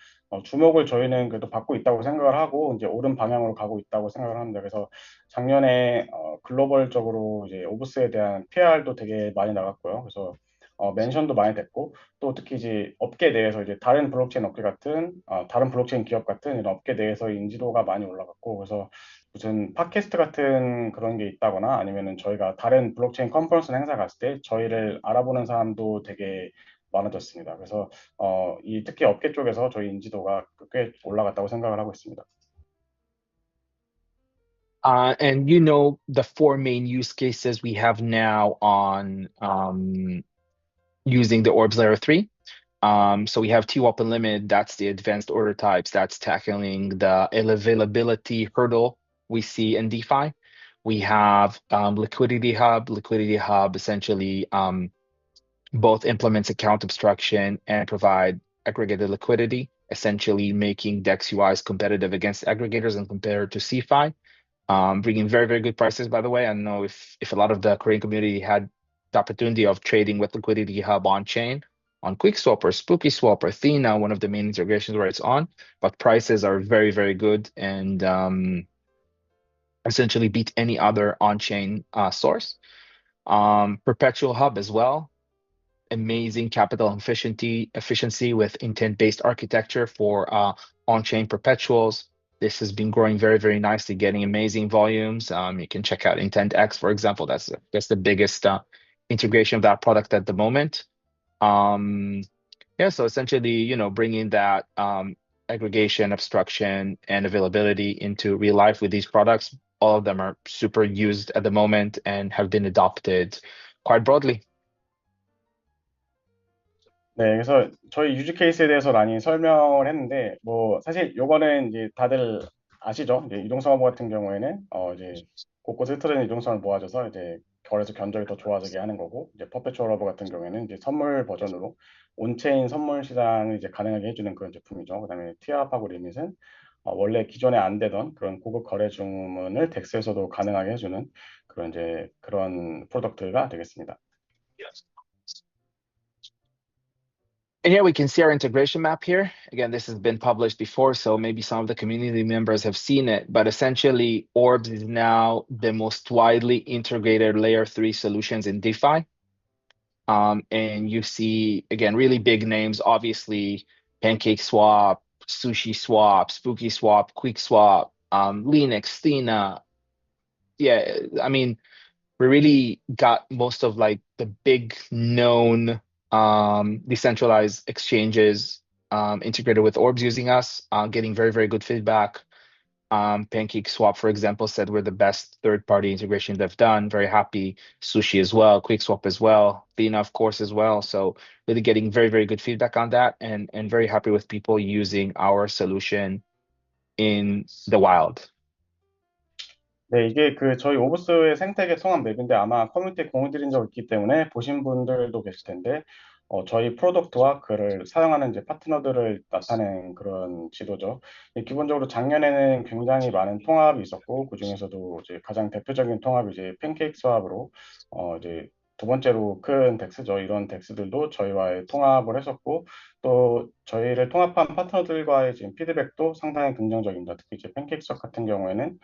주목을 저희는 그래도 받고 있다고 생각을 하고 이제 옳은 방향으로 가고 있다고 생각을 합니다. 그래서 작년에 글로벌적으로 이제 오브스에 대한 PR도 되게 많이 나갔고요. 그래서 멘션도 많이 됐고, 또 특히 이제 업계 내에서 이제 다른 블록체인 업계 같은 다른 블록체인 기업 같은 이런 업계 내에서 인지도가 많이 올라갔고, 그래서 무슨 팟캐스트 같은 그런 게 있다거나 아니면은 저희가 다른 블록체인 컨퍼런스 행사 갔을 때 저희를 알아보는 사람도 되게 많아졌습니다. 그래서 특히 업계 쪽에서 저희 인지도가 꽤 올라갔다고 생각을 하고 있습니다. And the four main use cases we have now on using the Orbs Layer 3. So we have TWAP and limit, that's the advanced order types, that's tackling the availability hurdle we see in DeFi. We have Liquidity Hub. Liquidity Hub essentially both implements account abstraction and provide aggregated liquidity, essentially making DEX UIs competitive against aggregators and compared to CeFi, bringing very, very good prices, by the way. I don't know if a lot of the Korean community had the opportunity of trading with Liquidity Hub on chain, on QuickSwap or SpookySwap or Athena, one of the main integrations where it's on, but prices are very, very good and essentially beat any other on-chain source. Perpetual Hub as well. Amazing capital efficiency with intent-based architecture for on-chain perpetuals. This has been growing very, very nicely, getting amazing volumes. You can check out IntentX, for example. That's the biggest integration of that product at the moment. Yeah, so essentially, bringing that aggregation, abstraction, and availability into real life with these products. All of them are super used at the moment and have been adopted quite broadly. 네, 그래서 저희 유즈 케이스에 대해서 많이 설명을 했는데, 뭐, 사실 요거는 이제 다들 아시죠? 이제 이동성 허브 같은 경우에는, 이제 곳곳에 흩어진 이동성을 모아줘서 이제 거래소 견적이 더 좋아지게 하는 거고, 이제 퍼페추얼 허브 같은 경우에는 이제 선물 버전으로 온체인 선물 시장을 이제 가능하게 해주는 그런 제품이죠. 그다음에 티압하고 리밋은 원래 기존에 안 되던 그런 고급 거래 주문을 덱스에서도 가능하게 해주는 그런 프로덕트가 되겠습니다. And here we can see our integration map here. Again, this has been published before, so maybe some of the community members have seen it, but essentially Orbs is now the most widely integrated layer 3 solutions in DeFi. And you see, again, really big names, obviously PancakeSwap, SushiSwap, SpookySwap, QuickSwap, Linux, Thena. Yeah, I mean, we really got most of like the big known decentralized exchanges integrated with Orbs using us, getting very, very good feedback. PancakeSwap, for example, said we're the best third-party integration they've done. Very happy. Sushi as well, QuickSwap as well, Thena, of course, as well. So really getting very, very good feedback on that, and very happy with people using our solution in the wild. 네, 이게 저희 오브스의 생태계 통합 맵인데 아마 커뮤니티에 공유 드린 적 있기 때문에 보신 분들도 계실 텐데, 저희 프로덕트와 그를 사용하는 이제 파트너들을 나타낸 그런 지도죠. 기본적으로 작년에는 굉장히 많은 통합이 있었고, 그 중에서도 이제 가장 대표적인 통합이 이제 팬케이크 스왑으로, 이제 두 번째로 큰 덱스죠. 이런 덱스들도 저희와의 통합을 했었고, 또 저희를 통합한 파트너들과의 지금 피드백도 상당히 긍정적입니다. 특히 이제 팬케이크 스왑 같은 경우에는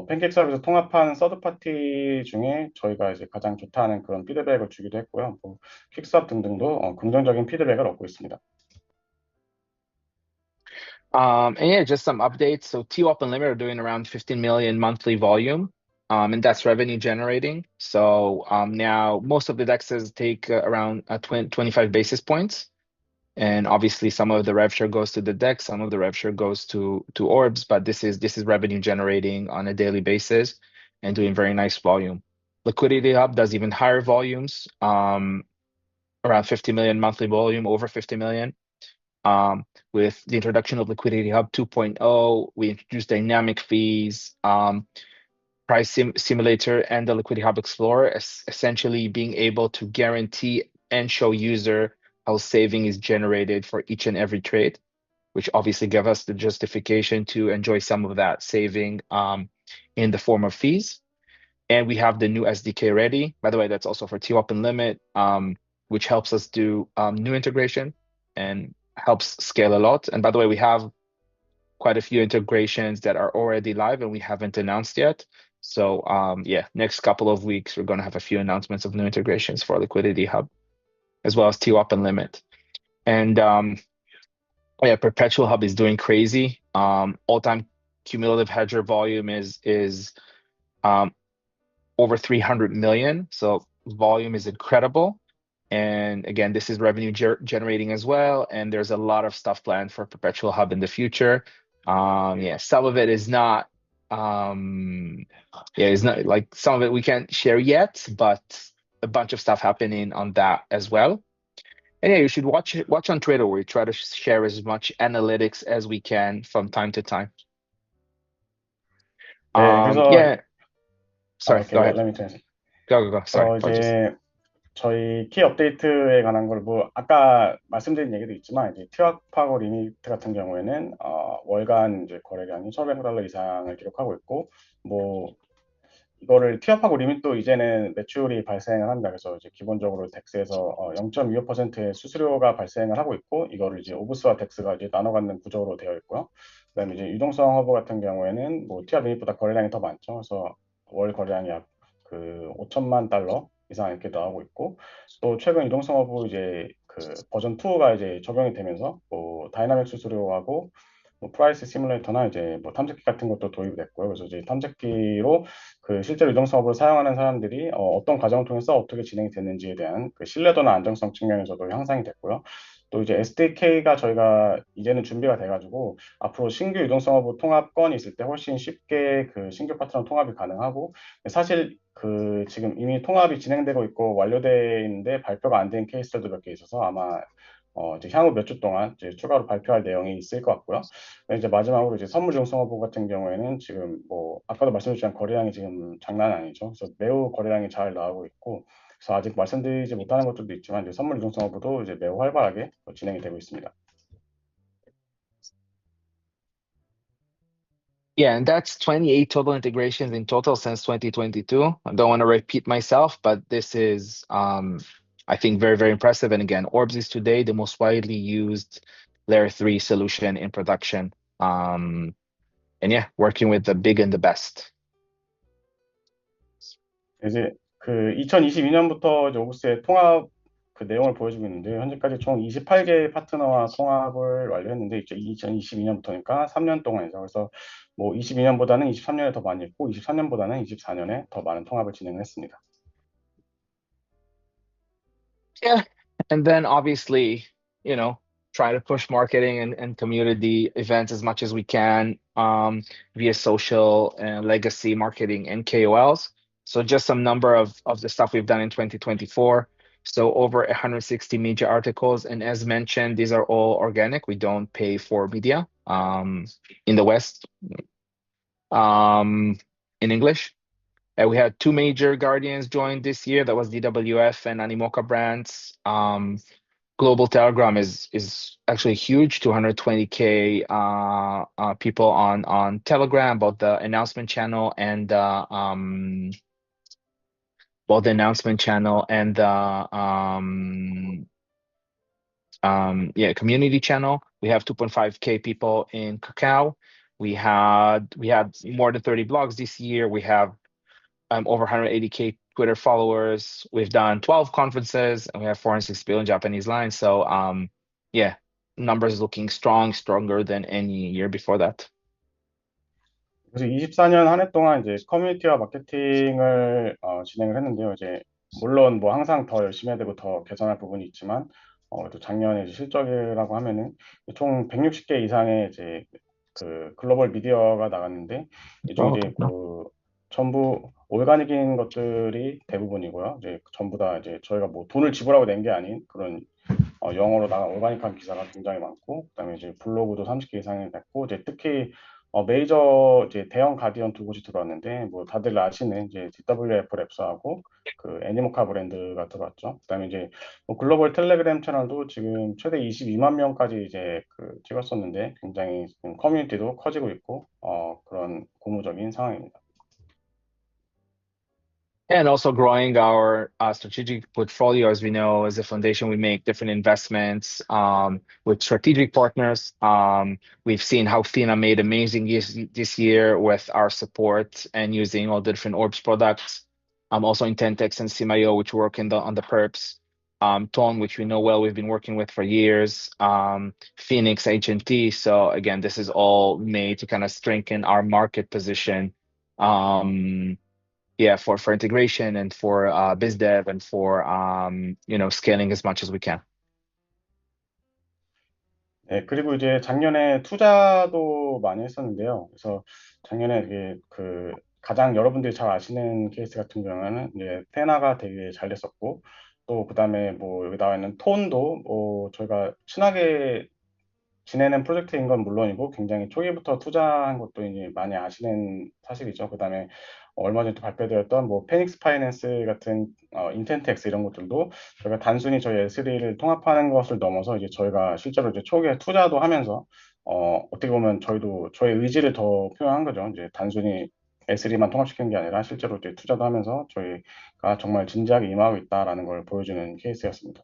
팬케이크 서비스 통합한 서드 파티 중에 저희가 이제 가장 좋다는 그런 피드백을 주기도 했고요. 뭐 퀵스왑 등등도 긍정적인 피드백을 얻고 있습니다. And yeah, just some updates. So TWAP and Limit are doing around 15 million monthly volume, and that's revenue generating. So now most of the dexes take around 25 basis points. And obviously some of the rev share goes to the DEX, some of the rev share goes to Orbs, but this is revenue generating on a daily basis and doing very nice volume. Liquidity Hub does even higher volumes, around 50 million monthly volume, over 50 million. With the introduction of Liquidity Hub 2.0, we introduced dynamic fees, price simulator, and the Liquidity Hub Explorer, essentially being able to guarantee and show user how saving is generated for each and every trade, which obviously give us the justification to enjoy some of that saving in the form of fees. And we have the new SDK ready. By the way, that's also for TWAP and Limit, which helps us do new integration and helps scale a lot. And by the way, we have quite a few integrations that are already live and we haven't announced yet. So yeah, next couple of weeks, we're going to have a few announcements of new integrations for Liquidity Hub, as well as TWAP and Limit. And yeah, Perpetual Hub is doing crazy. All-time cumulative hedger volume is over 300 million. So volume is incredible. And again, this is revenue generating as well. And there's a lot of stuff planned for Perpetual Hub in the future. Yeah, some of it is not, it's not like some of it we can't share yet, but a bunch of stuff happening on that as well. And yeah, you should watch on Twitter where we try to share as much analytics as we can from time to time. 네, 그래서 Yeah. Sorry, okay, go ahead. let me translate. Go. Sorry. 이제 저희 키 업데이트에 관한 걸 뭐 아까 말씀드린 얘기도 있지만 이제 티와하고 리미트 같은 경우에는 월간 이제 거래량이 1,500달러 이상을 기록하고 있고 뭐 이거를 티업하고 리밋도 이제는 매출이 발생을 합니다. 그래서 이제 기본적으로 덱스에서 0.25%의 수수료가 발생을 하고 있고 이거를 이제 오브스와 덱스가 이제 나눠 갖는 구조로 되어 있고요. 그다음에 이제 유동성 허브 같은 경우에는 뭐 티업 리밋보다 거래량이 더 많죠. 그래서 월 거래량이 약 그 5천만 달러 이상 이렇게 나오고 있고, 또 최근 유동성 허브 이제 그 버전 2가 이제 적용이 되면서 뭐 다이나믹 수수료하고 뭐 프라이스 시뮬레이터나 이제 뭐 탐색기 같은 것도 도입이 됐고요. 그래서 이제 탐색기로 그 실제로 유동성 허브를 사용하는 사람들이 어떤 과정을 통해서 어떻게 진행이 됐는지에 대한 그 신뢰도나 안정성 측면에서도 향상이 됐고요. 또 이제 SDK가 저희가 이제는 준비가 돼가지고 앞으로 신규 유동성 허브 통합건이 있을 때 훨씬 쉽게 그 신규 파트너 통합이 가능하고, 사실 그 지금 이미 통합이 진행되고 있고 완료돼 있는데 발표가 안 된 케이스들도 몇 개 있어서 아마 이제 향후 몇 주 동안 이제 추가로 발표할 내용이 있을 것 같고요. 이제 마지막으로 이제 선물 유동성 허브 같은 경우에는 지금 뭐 아까도 말씀드렸지만 거래량이 지금 장난 아니죠. 그래서 매우 거래량이 잘 나오고 있고, 그래서 아직 말씀드리지 못하는 것들도 있지만 이제 선물 유동성 허브도 이제 매우 활발하게 진행이 되고 있습니다. Yeah, and that's 28 total integrations in total since 2022. I don't want to repeat myself, but this is, I think, very, very impressive. And again, Orbs is today the most widely used layer 3 solution in production. And yeah, working with the big and the best. 이제 그 2022년부터 이제 오브스의 통합 그 내용을 보여주고 있는데, 현재까지 총 28개의 파트너와 통합을 완료했는데, 이제 2022년부터니까 3년 동안이죠. 그래서 뭐 22년보다는 23년에 더 많이 했고, 23년보다는 24년에 더 많은 통합을 진행을 했습니다. Yeah. And then obviously, you know, try to push marketing and community events as much as we can via social and legacy marketing and KOLs. So just some number of the stuff we've done in 2024. So over 160 media articles. And as mentioned, these are all organic. We don't pay for media in the West in English. We had 2 major Guardians join this year. That was DWF and Animoca brands. Global Telegram is actually huge, 220K people on Telegram, both the announcement channel and both the announcement channel and the community channel. We have 2.5K people in Kakao. We had more than 30 blogs this year. We have over 180K Twitter followers. We've done 12 conferences and we have 406 billion Japanese lines. So yeah, numbers looking stronger than any year before that. 그래서 24년 한 해 동안 이제 커뮤니티와 마케팅을 진행을 했는데요. 이제 물론 뭐 항상 더 열심히 해야 되고 더 개선할 부분이 있지만, 또 작년에 이제 실적이라고 하면은 총 160개 이상의 이제 그 글로벌 미디어가 나갔는데, 이 중에 이제 그 전부 오르가닉인 것들이 대부분이고요. 이제 전부 다 이제 저희가 뭐 돈을 지불하고 낸 게 아닌 그런 영어로 나간 오가닉한 기사가 굉장히 많고, 그다음에 이제 블로그도 30개 이상이 됐고, 이제 특히 메이저 이제 대형 가디언 2곳이 들어왔는데, 뭐 다들 아시는 이제 DWF 랩스하고 그 애니모카 브랜드가 들어왔죠. 그다음에 이제 뭐 글로벌 텔레그램 채널도 지금 최대 22만 명까지 이제 그 찍었었는데, 굉장히 지금 커뮤니티도 커지고 있고 그런 고무적인 상황입니다. And also growing our strategic portfolio. As we know, as a foundation, we make different investments with strategic partners. We've seen how Fina made amazing this year with our support and using all the different Orbs products. Also Intentex and Simayo, which work on the perps. Tone, which we know well, we've been working with for years. Phoenix, HNT. So again, this is all made to kind of strengthen our market position. For integration and for biz dev and for scaling as much as we can. 네, 그리고 이제 작년에 투자도 많이 했었는데요. 그래서 작년에 이게 그 가장 여러분들이 잘 아시는 케이스 같은 경우에는 이제 테나가 되게 잘 됐었고, 또 그다음에 뭐 여기 나와 있는 톤도 저희가 친하게 지내는 프로젝트인 건 물론이고 굉장히 초기부터 투자한 것도 이제 많이 아시는 사실이죠. 그다음에 얼마 전에 또 발표되었던 뭐 페닉스 파이낸스 같은 인텐텍스 이런 것들도 저희가 단순히 저희 S3를 통합하는 것을 넘어서 이제 저희가 실제로 이제 초기에 투자도 하면서 어떻게 보면 저희도 저희 의지를 더 표현한 거죠. 이제 단순히 S3만 통합시키는 게 아니라 실제로 이제 투자도 하면서 저희가 정말 진지하게 임하고 있다라는 걸 보여주는 케이스였습니다.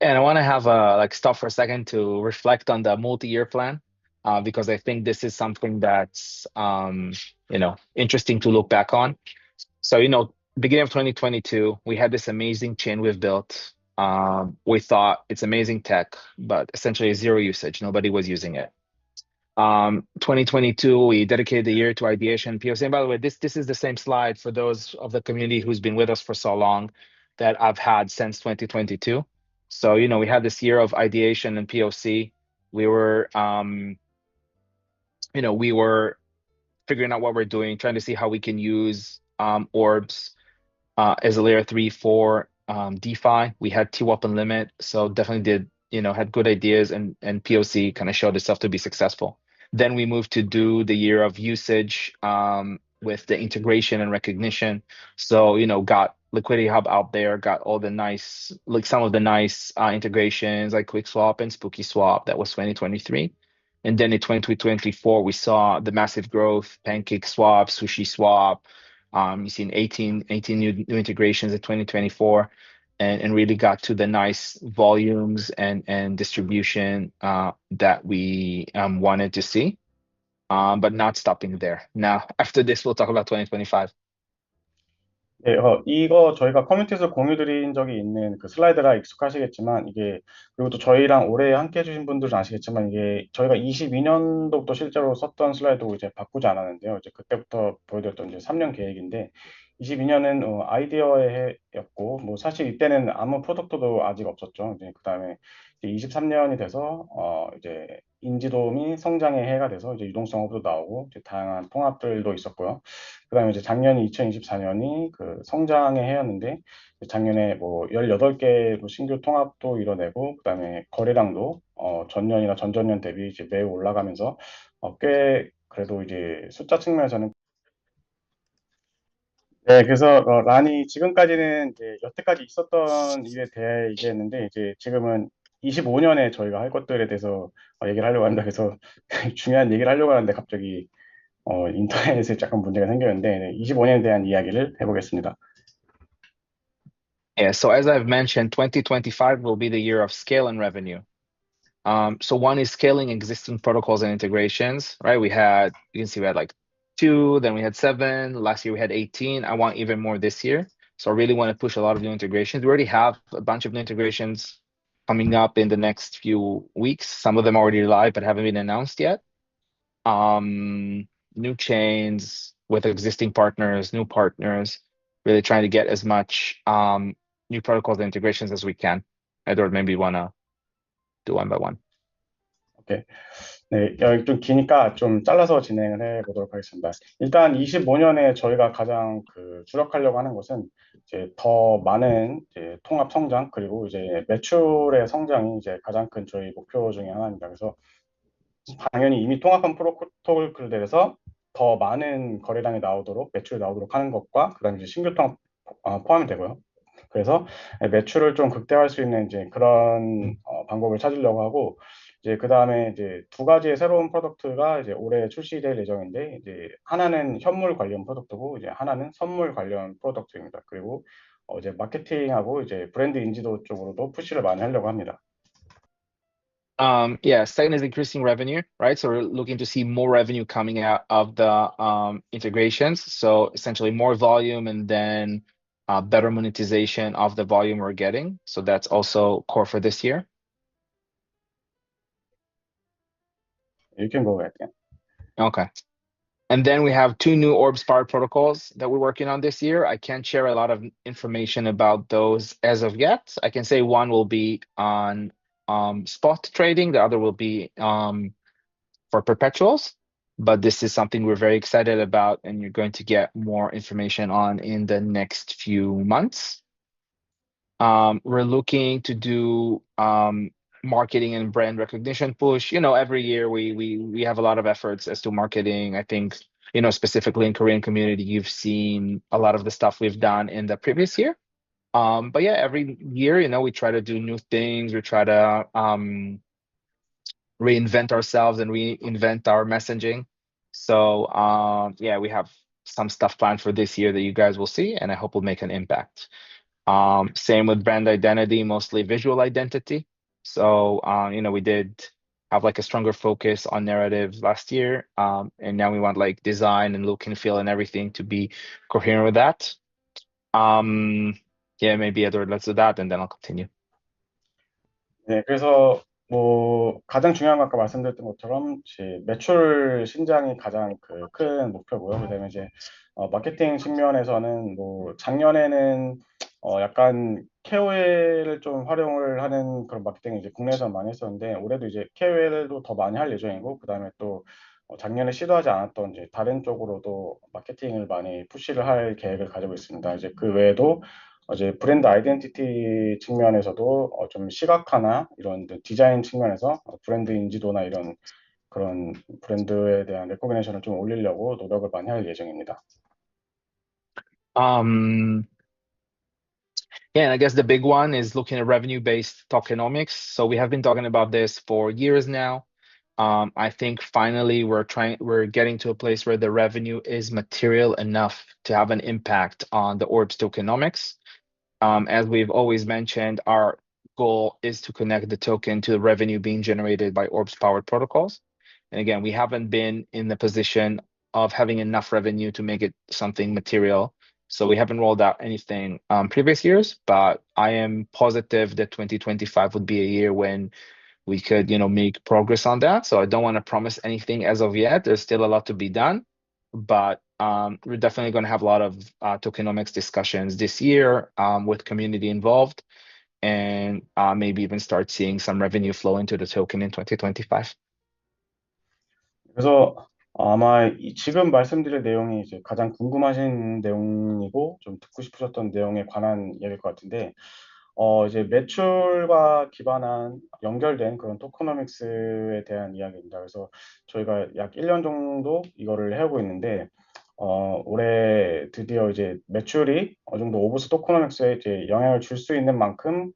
And I want to have stop for a second to reflect on the multi-year plan, because I think this is something that's interesting to look back on. So, beginning of 2022, we had this amazing chain we've built. We thought it's amazing tech, but essentially zero usage. Nobody was using it. 2022, we dedicated the year to ideation and POC. And by the way, this is the same slide for those of the community who's been with us for so long that I've had since 2022. So, we had this year of ideation and POC. We were, we were figuring out what we're doing, trying to see how we can use orbs as a layer 3 for DeFi. We had TWAP and Limit, so definitely had good ideas, and POC kind of showed itself to be successful. Then we moved to do the year of usage with the integration and recognition. So, got Liquidity Hub out there, got all the nice, like some of the nice integrations like QuickSwap and SpookySwap. That was 2023. And then in 2024, we saw the massive growth, PancakeSwap, SushiSwap. You've seen 18 new integrations in 2024, and really got to the nice volumes and distribution that we wanted to see, but not stopping there. Now, after this, we'll talk about 2025. 네, 이거 저희가 커뮤니티에서 공유 드린 적이 있는 그 슬라이드라 익숙하시겠지만, 이게, 그리고 또 저희랑 오래 함께 해주신 분들은 아시겠지만, 이게 저희가 22년도부터 실제로 썼던 슬라이드고 이제 바꾸지 않았는데요. 이제 그때부터 보여드렸던 이제 3년 계획인데, 22년은 아이디어의 해였고, 뭐 사실 이때는 아무 프로덕트도 아직 없었죠. 이제 그 다음에 23년이 돼서 이제 인지도 및 성장의 해가 돼서 이제 유동성 허브도 나오고 이제 다양한 통합들도 있었고요. 그다음에 이제 작년이 2024년이 그 성장의 해였는데 작년에 뭐 18개 신규 통합도 이뤄내고 그다음에 거래량도 전년이나 전전년 대비 이제 매우 올라가면서 꽤 그래도 이제 숫자 측면에서는 네, 그래서 란이 지금까지는 이제 여태까지 있었던 일에 대해 얘기했는데 이제 지금은 25년에 저희가 할 것들에 대해서 얘기를 하려고 합니다. 그래서 중요한 얘기를 하려고 하는데 갑자기 인터넷에 약간 문제가 생겼는데 25년에 대한 이야기를 해보겠습니다. Yeah, so as I've mentioned, 2025 will be the year of scale and revenue. So one is scaling existing protocols and integrations, right? You can see we had like 2, then we had 7. Last year we had 18. I want even more this year. So I really want to push a lot of new integrations. We already have a bunch of new integrations coming up in the next few weeks. Some of them already live, but haven't been announced yet. New chains with existing partners, new partners, really trying to get as much new protocols and integrations as we can. Edward, maybe you want to do one by one. 오케이. 네, 여기 좀 기니까 좀 잘라서 진행을 해보도록 하겠습니다. 일단 25년에 저희가 가장 주력하려고 하는 것은 이제 더 많은 이제 통합 성장 그리고 이제 매출의 성장이 이제 가장 큰 저희 목표 중에 하나입니다. 그래서 당연히 이미 통합한 프로토콜들에서 더 많은 거래량이 나오도록 매출이 나오도록 하는 것과 그다음에 이제 신규 통합 포함이 되고요. 그래서 매출을 좀 극대화할 수 있는 이제 그런 방법을 찾으려고 하고 이제 그 다음에 이제 2가지의 새로운 프로덕트가 이제 올해 출시될 예정인데 이제 하나는 현물 관련 프로덕트고 이제 하나는 선물 관련 프로덕트입니다. 그리고 이제 마케팅하고 이제 브랜드 인지도 쪽으로도 푸시를 많이 하려고 합니다. Yeah, second is increasing revenue, right? So we're looking to see more revenue coming out of the integrations. So essentially more volume and then better monetization of the volume we're getting. So that's also core for this year. You can go ahead. Yeah. Okay. And then we have 2 new Orb-Spark protocols that we're working on this year. I can't share a lot of information about those as of yet. I can say one will be on spot trading, the other will be for perpetuals. But this is something we're very excited about, and you're going to get more information on in the next few months. We're looking to do marketing and brand recognition push. Every year we have a lot of efforts as to marketing. I think, specifically in Korean community, you've seen a lot of the stuff we've done in the previous year. But yeah, every year, we try to do new things. We try to reinvent ourselves and reinvent our messaging. So yeah, we have some stuff planned for this year that you guys will see, and I hope will make an impact. Same with brand identity, mostly visual identity. So we did have like a stronger focus on narrative last year. And now we want like design and look and feel and everything to be coherent with that. Yeah, maybe Edward, let's do that and then I'll continue. 네, 그래서 뭐 가장 중요한 건 아까 말씀드렸던 것처럼 이제 매출 신장이 가장 큰 목표고요. 그다음에 이제 마케팅 측면에서는 뭐 작년에는 약간 KOL을 좀 활용을 하는 그런 마케팅을 이제 국내에서 많이 했었는데 올해도 이제 KOL도 더 많이 할 예정이고 그다음에 또 작년에 시도하지 않았던 이제 다른 쪽으로도 마케팅을 많이 푸시를 할 계획을 가지고 있습니다. 이제 그 외에도 이제 브랜드 아이덴티티 측면에서도 좀 시각화나 이런 디자인 측면에서 브랜드 인지도나 이런 그런 브랜드에 대한 레코그니션을 좀 올리려고 노력을 많이 할 예정입니다. Yeah, and I guess the big one is looking at revenue-based tokenomics. So we have been talking about this for years now. I think finally we're getting to a place where the revenue is material enough to have an impact on the Orbs tokenomics. As we've always mentioned, our goal is to connect the token to the revenue being generated by Orbs powered protocols. And again, we haven't been in the position of having enough revenue to make it something material. So we haven't rolled out anything previous years, but I am positive that 2025 would be a year when we could, make progress on that. So I don't want to promise anything as of yet. There's still a lot to be done, but we're definitely going to have a lot of tokenomics discussions this year with community involved, and maybe even start seeing some revenue flow into the token in 2025. 그래서 아마 지금 말씀드릴 내용이 이제 가장 궁금하신 내용이고 좀 듣고 싶으셨던 내용에 관한 이야기일 것 같은데 이제 매출과 기반한 연결된 그런 토커노믹스에 대한 이야기입니다. 그래서 저희가 약 1년 정도 이거를 해오고 있는데 올해 드디어 이제 매출이 어느 정도 오브스 토커노믹스에 이제 영향을 줄 수 있는 만큼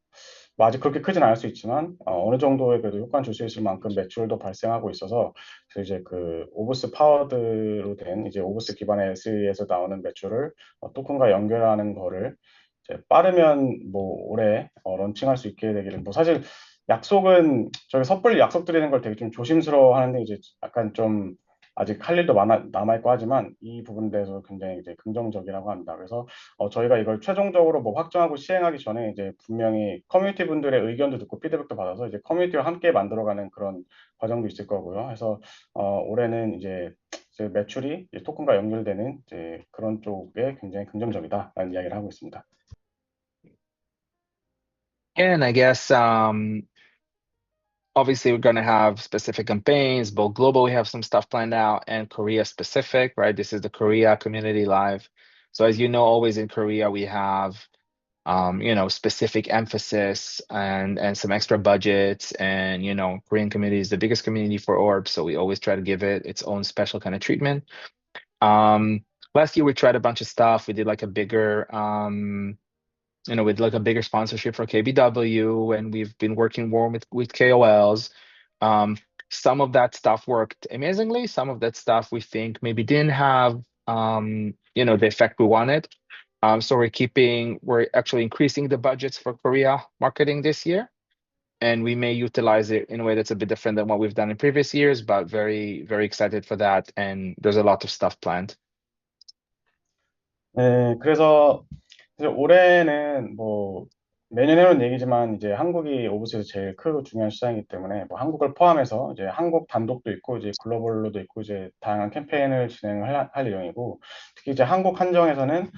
뭐 아직 그렇게 크진 않을 수 있지만 어느 정도의 그래도 효과를 줄 수 있을 만큼 매출도 발생하고 있어서 그래서 이제 그 오브스 파워드로 된 이제 오브스 기반의 SE에서 나오는 매출을 토큰과 연결하는 거를 이제 빠르면 뭐 올해 런칭할 수 있게 되기를 뭐 사실 약속은 저희 섣불리 약속드리는 걸 되게 좀 조심스러워 하는데 이제 약간 좀 아직 할 일도 남아있고 하지만 이 부분에 대해서 굉장히 이제 긍정적이라고 합니다. 그래서 저희가 이걸 최종적으로 뭐 확정하고 시행하기 전에 이제 분명히 커뮤니티 분들의 의견도 듣고 피드백도 받아서 이제 커뮤니티와 함께 만들어가는 그런 과정도 있을 거고요. 해서 올해는 이제 매출이 이제 토큰과 연결되는 이제 그런 쪽에 굉장히 긍정적이다라는 이야기를 하고 있습니다. And I guess obviously we're going to have specific campaigns, both global, we have some stuff planned out, and Korea specific, right? This is the Korea community live. So as you know, always in Korea, we have, specific emphasis and some extra budgets. And, Korean community is the biggest community for Orb. So we always try to give it its own special kind of treatment. Last year we tried a bunch of stuff. We did like a bigger, with like a bigger sponsorship for KBW, and we've been working more with KOLs. Some of that stuff worked amazingly. Some of that stuff we think maybe didn't have, the effect we wanted. So we're actually increasing the budgets for Korea marketing this year, and we may utilize it in a way that's a bit different than what we've done in previous years, but very, very excited for that. And there's a lot of stuff planned. 네, 그래서 이제 올해는 뭐 매년 해온 얘기지만 이제 한국이 오브스에서 제일 크고 중요한 시장이기 때문에 뭐 한국을 포함해서 이제 한국 단독도 있고 이제 글로벌로도 있고 이제 다양한 캠페인을 진행을 할 예정이고 특히 이제 한국 한정에서는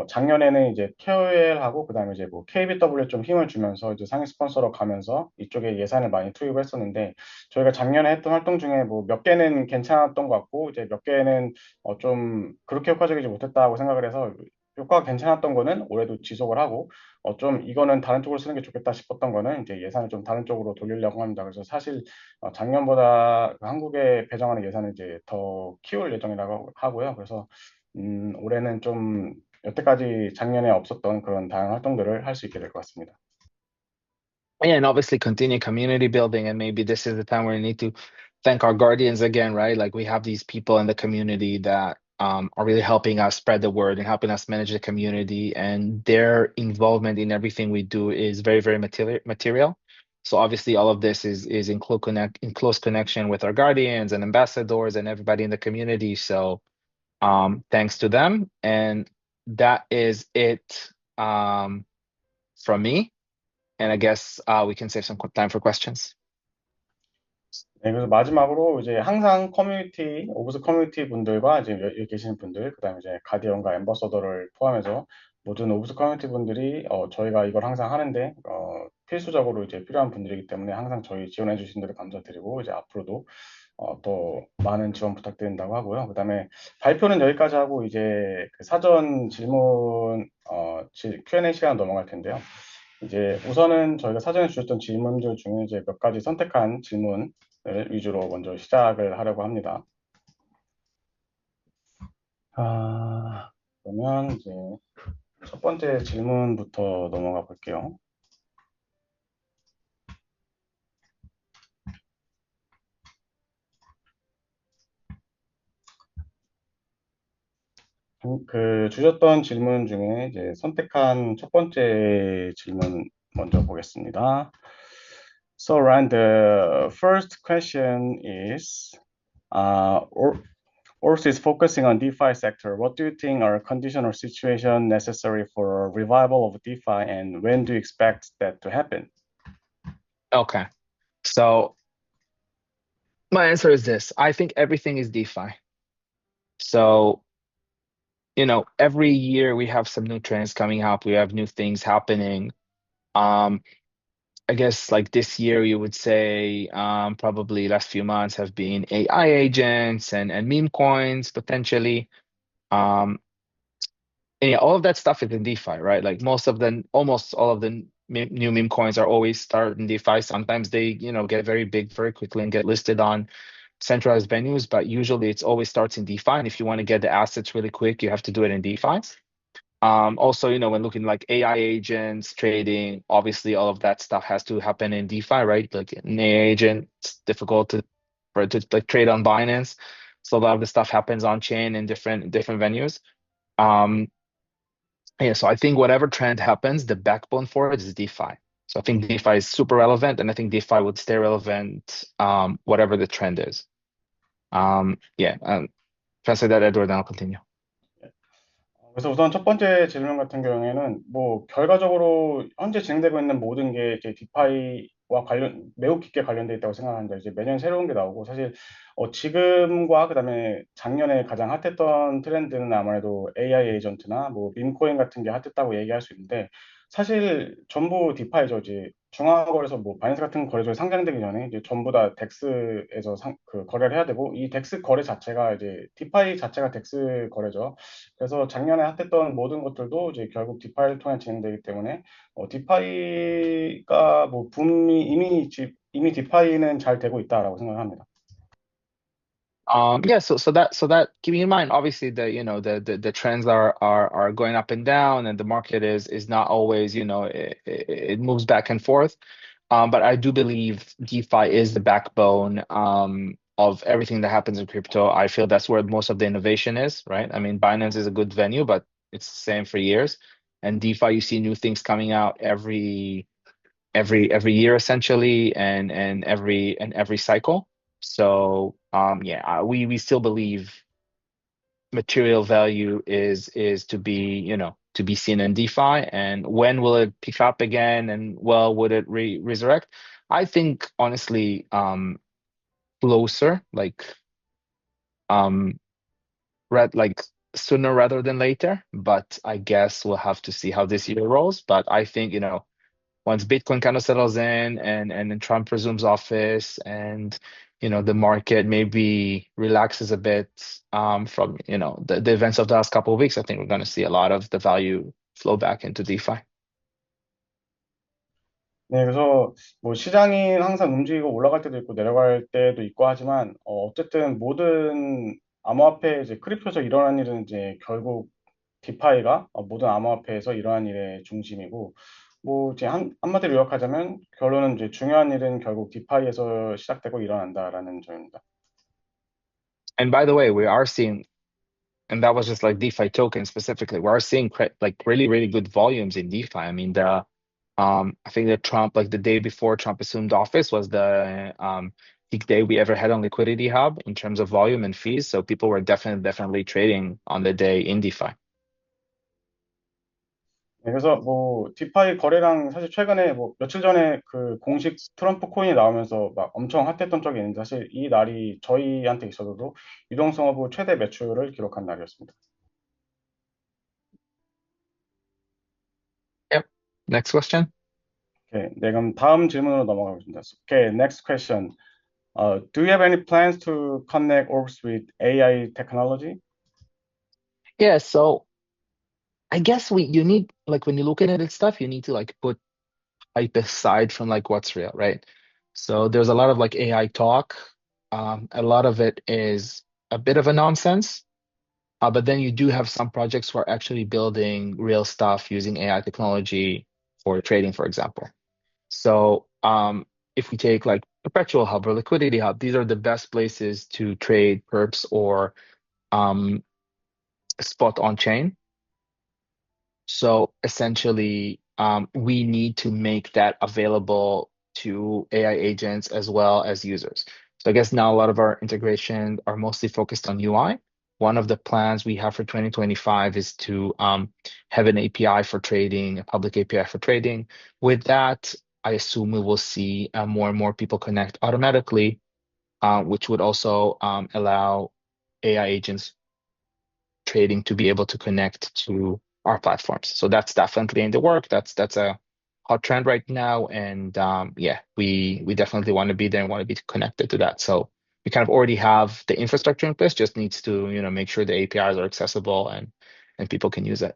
작년에는 이제 KOL하고 그다음에 이제 뭐 KBW에 좀 힘을 주면서 이제 상위 스폰서로 가면서 이쪽에 예산을 많이 투입을 했었는데 저희가 작년에 했던 활동 중에 뭐 몇 개는 괜찮았던 것 같고 이제 몇 개는 좀 그렇게 효과적이지 못했다고 생각을 해서 효과가 괜찮았던 거는 올해도 지속을 하고 좀 이거는 다른 쪽으로 쓰는 게 좋겠다 싶었던 거는 이제 예산을 좀 다른 쪽으로 돌리려고 합니다. 그래서 사실 작년보다 한국에 배정하는 예산을 이제 더 키울 예정이라고 하고요. 그래서 올해는 좀 여태까지 작년에 없었던 그런 다양한 활동들을 할 수 있게 될 것 같습니다. Yeah, and obviously continue community building, and maybe this is the time where we need to thank our guardians again, right? Like we have these people in the community that are really helping us spread the word and helping us manage the community, and their involvement in everything we do is very, very material. So obviously all of this is in close connection with our guardians and ambassadors and everybody in the community. So thanks to them. And that is it from me. And I guess we can save some time for questions. 네, 그래서 마지막으로 이제 항상 커뮤니티, 오브스 커뮤니티 분들과 이제 여기 계시는 분들, 그다음에 이제 가디언과 엠버서더를 포함해서 모든 오브스 커뮤니티 분들이 저희가 이걸 항상 하는데 필수적으로 이제 필요한 분들이기 때문에 항상 저희 지원해 주신 분들 감사드리고 이제 앞으로도 또 많은 지원 부탁드린다고 하고요. 그다음에 발표는 여기까지 하고 이제 그 사전 질문 Q&A 시간 넘어갈 텐데요. 이제 우선은 저희가 사전에 주셨던 질문들 중에 이제 몇 가지 선택한 질문을 위주로 먼저 시작을 하려고 합니다. 그러면 이제 첫 번째 질문부터 넘어가 볼게요. 그 주셨던 질문 중에 이제 선택한 첫 번째 질문 먼저 보겠습니다. So Ryan, the first question is, Ors is focusing on DeFi sector. What do you think are condition or situation necessary for a revival of DeFi, and when do you expect that to happen? Okay. So my answer is this. I think everything is DeFi. So, every year we have some new trends coming up. We have new things happening. I guess like this year, you would say probably last few months have been AI agents and meme coins potentially. And yeah, all of that stuff is in DeFi, right? Like almost all of the new meme coins are always started in DeFi. Sometimes they, get very big very quickly and get listed on centralized venues, but usually it's always starts in DeFi. And if you want to get the assets really quick, you have to do it in DeFi. Also, when looking like AI agents, trading, obviously all of that stuff has to happen in DeFi, right? Like an AI agent, it's difficult for it to like trade on Binance. So a lot of the stuff happens on chain in different venues. Yeah, so I think whatever trend happens, the backbone for it is DeFi. So I think DeFi is super relevant, and I think DeFi would stay relevant whatever the trend is. Yeah, translate that, Edward, and I'll continue. 그래서 우선 첫 번째 질문 같은 경우에는 뭐 결과적으로 현재 진행되고 있는 모든 게 이제 디파이와 매우 깊게 관련돼 있다고 생각합니다. 이제 매년 새로운 게 나오고 사실 지금과 그다음에 작년에 가장 핫했던 트렌드는 아무래도 AI 에이전트나 뭐 밈코인 같은 게 핫했다고 얘기할 수 있는데 사실 전부 디파이죠. 이제 중앙거래소 뭐 바이낸스 같은 거래소에 상장되기 전에 이제 전부 다 덱스에서 그 거래를 해야 되고 이 덱스 거래 자체가 이제 디파이 자체가 덱스 거래죠. 그래서 작년에 핫했던 모든 것들도 이제 결국 디파이를 통해 진행되기 때문에 디파이가 뭐 붐이 이미 디파이는 잘 되고 있다라고 생각합니다. Yeah, so that keeping in mind, obviously the trends are going up and down, and the market is not always, it moves back and forth. But I do believe DeFi is the backbone of everything that happens in crypto. I feel that's where most of the innovation is, right? I mean, Binance is a good venue, but it's the same for years. And DeFi, you see new things coming out every year essentially, and every cycle. So yeah, we still believe material value is to be to be seen in DeFi. And when will it pick up again, and would it resurrect? I think honestly closer, like sooner rather than later, but I guess we'll have to see how this year rolls. But I think once Bitcoin kind of settles in, and Trump resumes office, and the market maybe relaxes a bit from the events of the last couple of weeks, I think we're going to see a lot of the value flow back into DeFi. 네, 그래서 뭐 시장이 항상 움직이고 올라갈 때도 있고 내려갈 때도 있고 하지만 어쨌든 모든 암호화폐 이제 크립토에서 일어난 일은 이제 결국 디파이가 모든 암호화폐에서 일어난 일의 중심이고 뭐 이제 한마디로 요약하자면 결론은 이제 중요한 일은 결국 디파이에서 시작되고 일어난다라는 점입니다. And by the way, we are seeing, and that was just like DeFi token specifically, we are seeing like really, really good volumes in DeFi. I mean, I think that Trump, like the day before Trump assumed office, was the peak day we ever had on Liquidity Hub in terms of volume and fees. So people were definitely trading on the day in DeFi. 네, 그래서 뭐 디파이 거래량 사실 최근에 뭐 며칠 전에 그 공식 트럼프 코인이 나오면서 막 엄청 핫했던 적이 있는데 사실 이 날이 저희한테 있어서도 유동성허브 최대 매출을 기록한 날이었습니다. Yep. Next question. 오케이, 네, 그럼 다음 질문으로 넘어가겠습니다. 오케이, next question. Do you have any plans to connect Orbs with AI technology? Yeah, so I guess you need, like, when you look at it stuff, you need to like put hype aside from like what's real, right? So there's a lot of like AI talk. A lot of it is a bit of a nonsense. But then you do have some projects who are actually building real stuff using AI technology for trading, for example. So if we take like Perpetual Hub or Liquidity Hub, these are the best places to trade perps or um, spot on chain. So essentially, we need to make that available to AI agents as well as users. So I guess now a lot of our integrations are mostly focused on UI. One of the plans we have for 2025 is to have an API for trading, a public API for trading. With that, I assume we will see more and more people connect automatically, which would also allow AI agents trading to be able to connect to our platforms. So that's definitely in the work. That's a hot trend right now, and yeah, we definitely want to be there and want to be connected to that. So we kind of already have the infrastructure in place. Just needs to make sure the APIs are accessible and people can use it.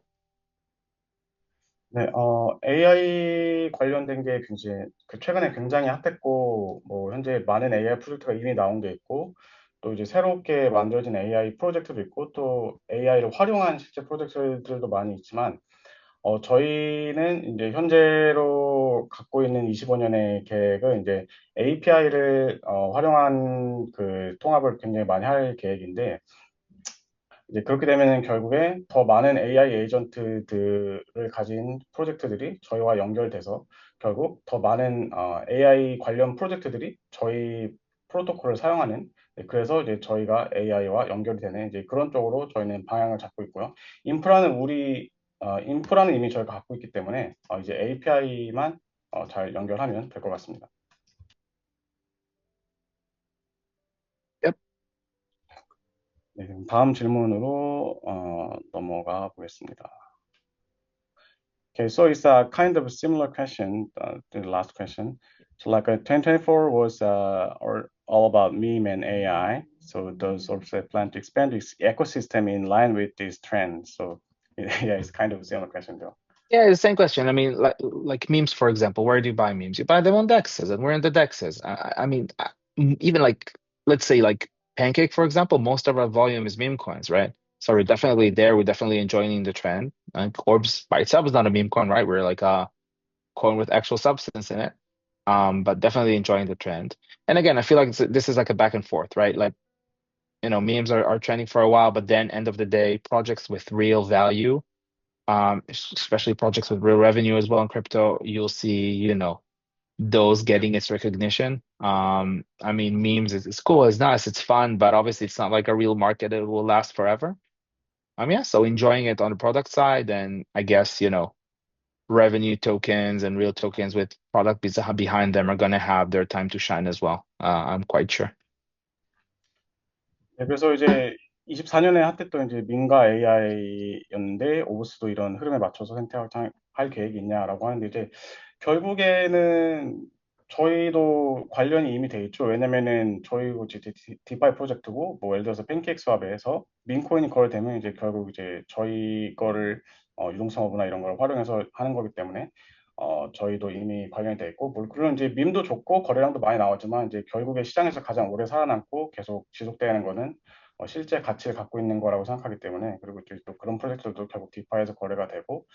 네, AI 관련된 게 굉장히 최근에 굉장히 핫했고, 뭐 현재 많은 AI 프로젝트가 이미 나온 게 있고, 또 이제 새롭게 만들어진 AI 프로젝트도 있고, 또 AI를 활용한 실제 프로젝트들도 많이 있지만, 저희는 이제 현재로 갖고 있는 25년의 계획은 이제 API를 활용한 그 통합을 굉장히 많이 할 계획인데, 이제 그렇게 되면 결국에 더 많은 AI 에이전트들을 가진 프로젝트들이 저희와 연결돼서 결국 더 많은 AI 관련 프로젝트들이 저희 프로토콜을 사용하는, 네, 그래서 이제 저희가 AI와 연결이 되는 이제 그런 쪽으로 저희는 방향을 잡고 있고요. 인프라는 이미 저희가 갖고 있기 때문에 이제 API만 잘 연결하면 될 것 같습니다. Yep. 네, 그럼 다음 질문으로 넘어가 보겠습니다. Okay, so it's a kind of a similar question to the last question. So like 2024 was all about meme and AI. So does Orbset plan to expand its ecosystem in line with these trends? So yeah, it's kind of a similar question though. Yeah, the same question. I mean, like memes, for example, where do you buy memes? You buy them on Dexes, and we're in the Dexes. I mean, even like, let's say like Pancake, for example, most of our volume is meme coins, right? So we're definitely there. We're definitely enjoying the trend. Like Orbs by itself is not a meme coin, right? We're like a coin with actual substance in it. But definitely enjoying the trend. And again, I feel like this is like a back and forth, right? Like, memes are trending for a while, but then end of the day, projects with real value, especially projects with real revenue as well in crypto, you'll see, those getting its recognition. I mean, memes is cool, it's nice, it's fun, but obviously it's not like a real market. It will last forever. Yeah, so enjoying it on the product side, and I guess, revenue tokens and real tokens with product behind them are going to have their time to shine as well. I'm quite sure. 네, 그래서 이제 24년에 핫했던 이제 민가 AI였는데 오브스도 이런 흐름에 맞춰서 선택할 계획이 있냐라고 하는데 이제 결국에는 저희도 관련이 이미 돼 있죠. 왜냐면은 저희도 이제 디파이 프로젝트고 뭐 예를 들어서 팬케이크 스왑에서 민코인이 거래되면 이제 결국 이제 저희 거를 유동성어부나 이런 걸 활용해서 하는 거기 때문에 저희도 이미 관련이 돼 있고, 물론 이제 밈도 좋고 거래량도 많이 나오지만 이제 결국에 시장에서 가장 오래 살아남고 계속 지속되는 거는 실제 가치를 갖고 있는 거라고 생각하기 때문에, 그리고 또 그런 프로젝트들도 결국 디파이에서 거래가 되고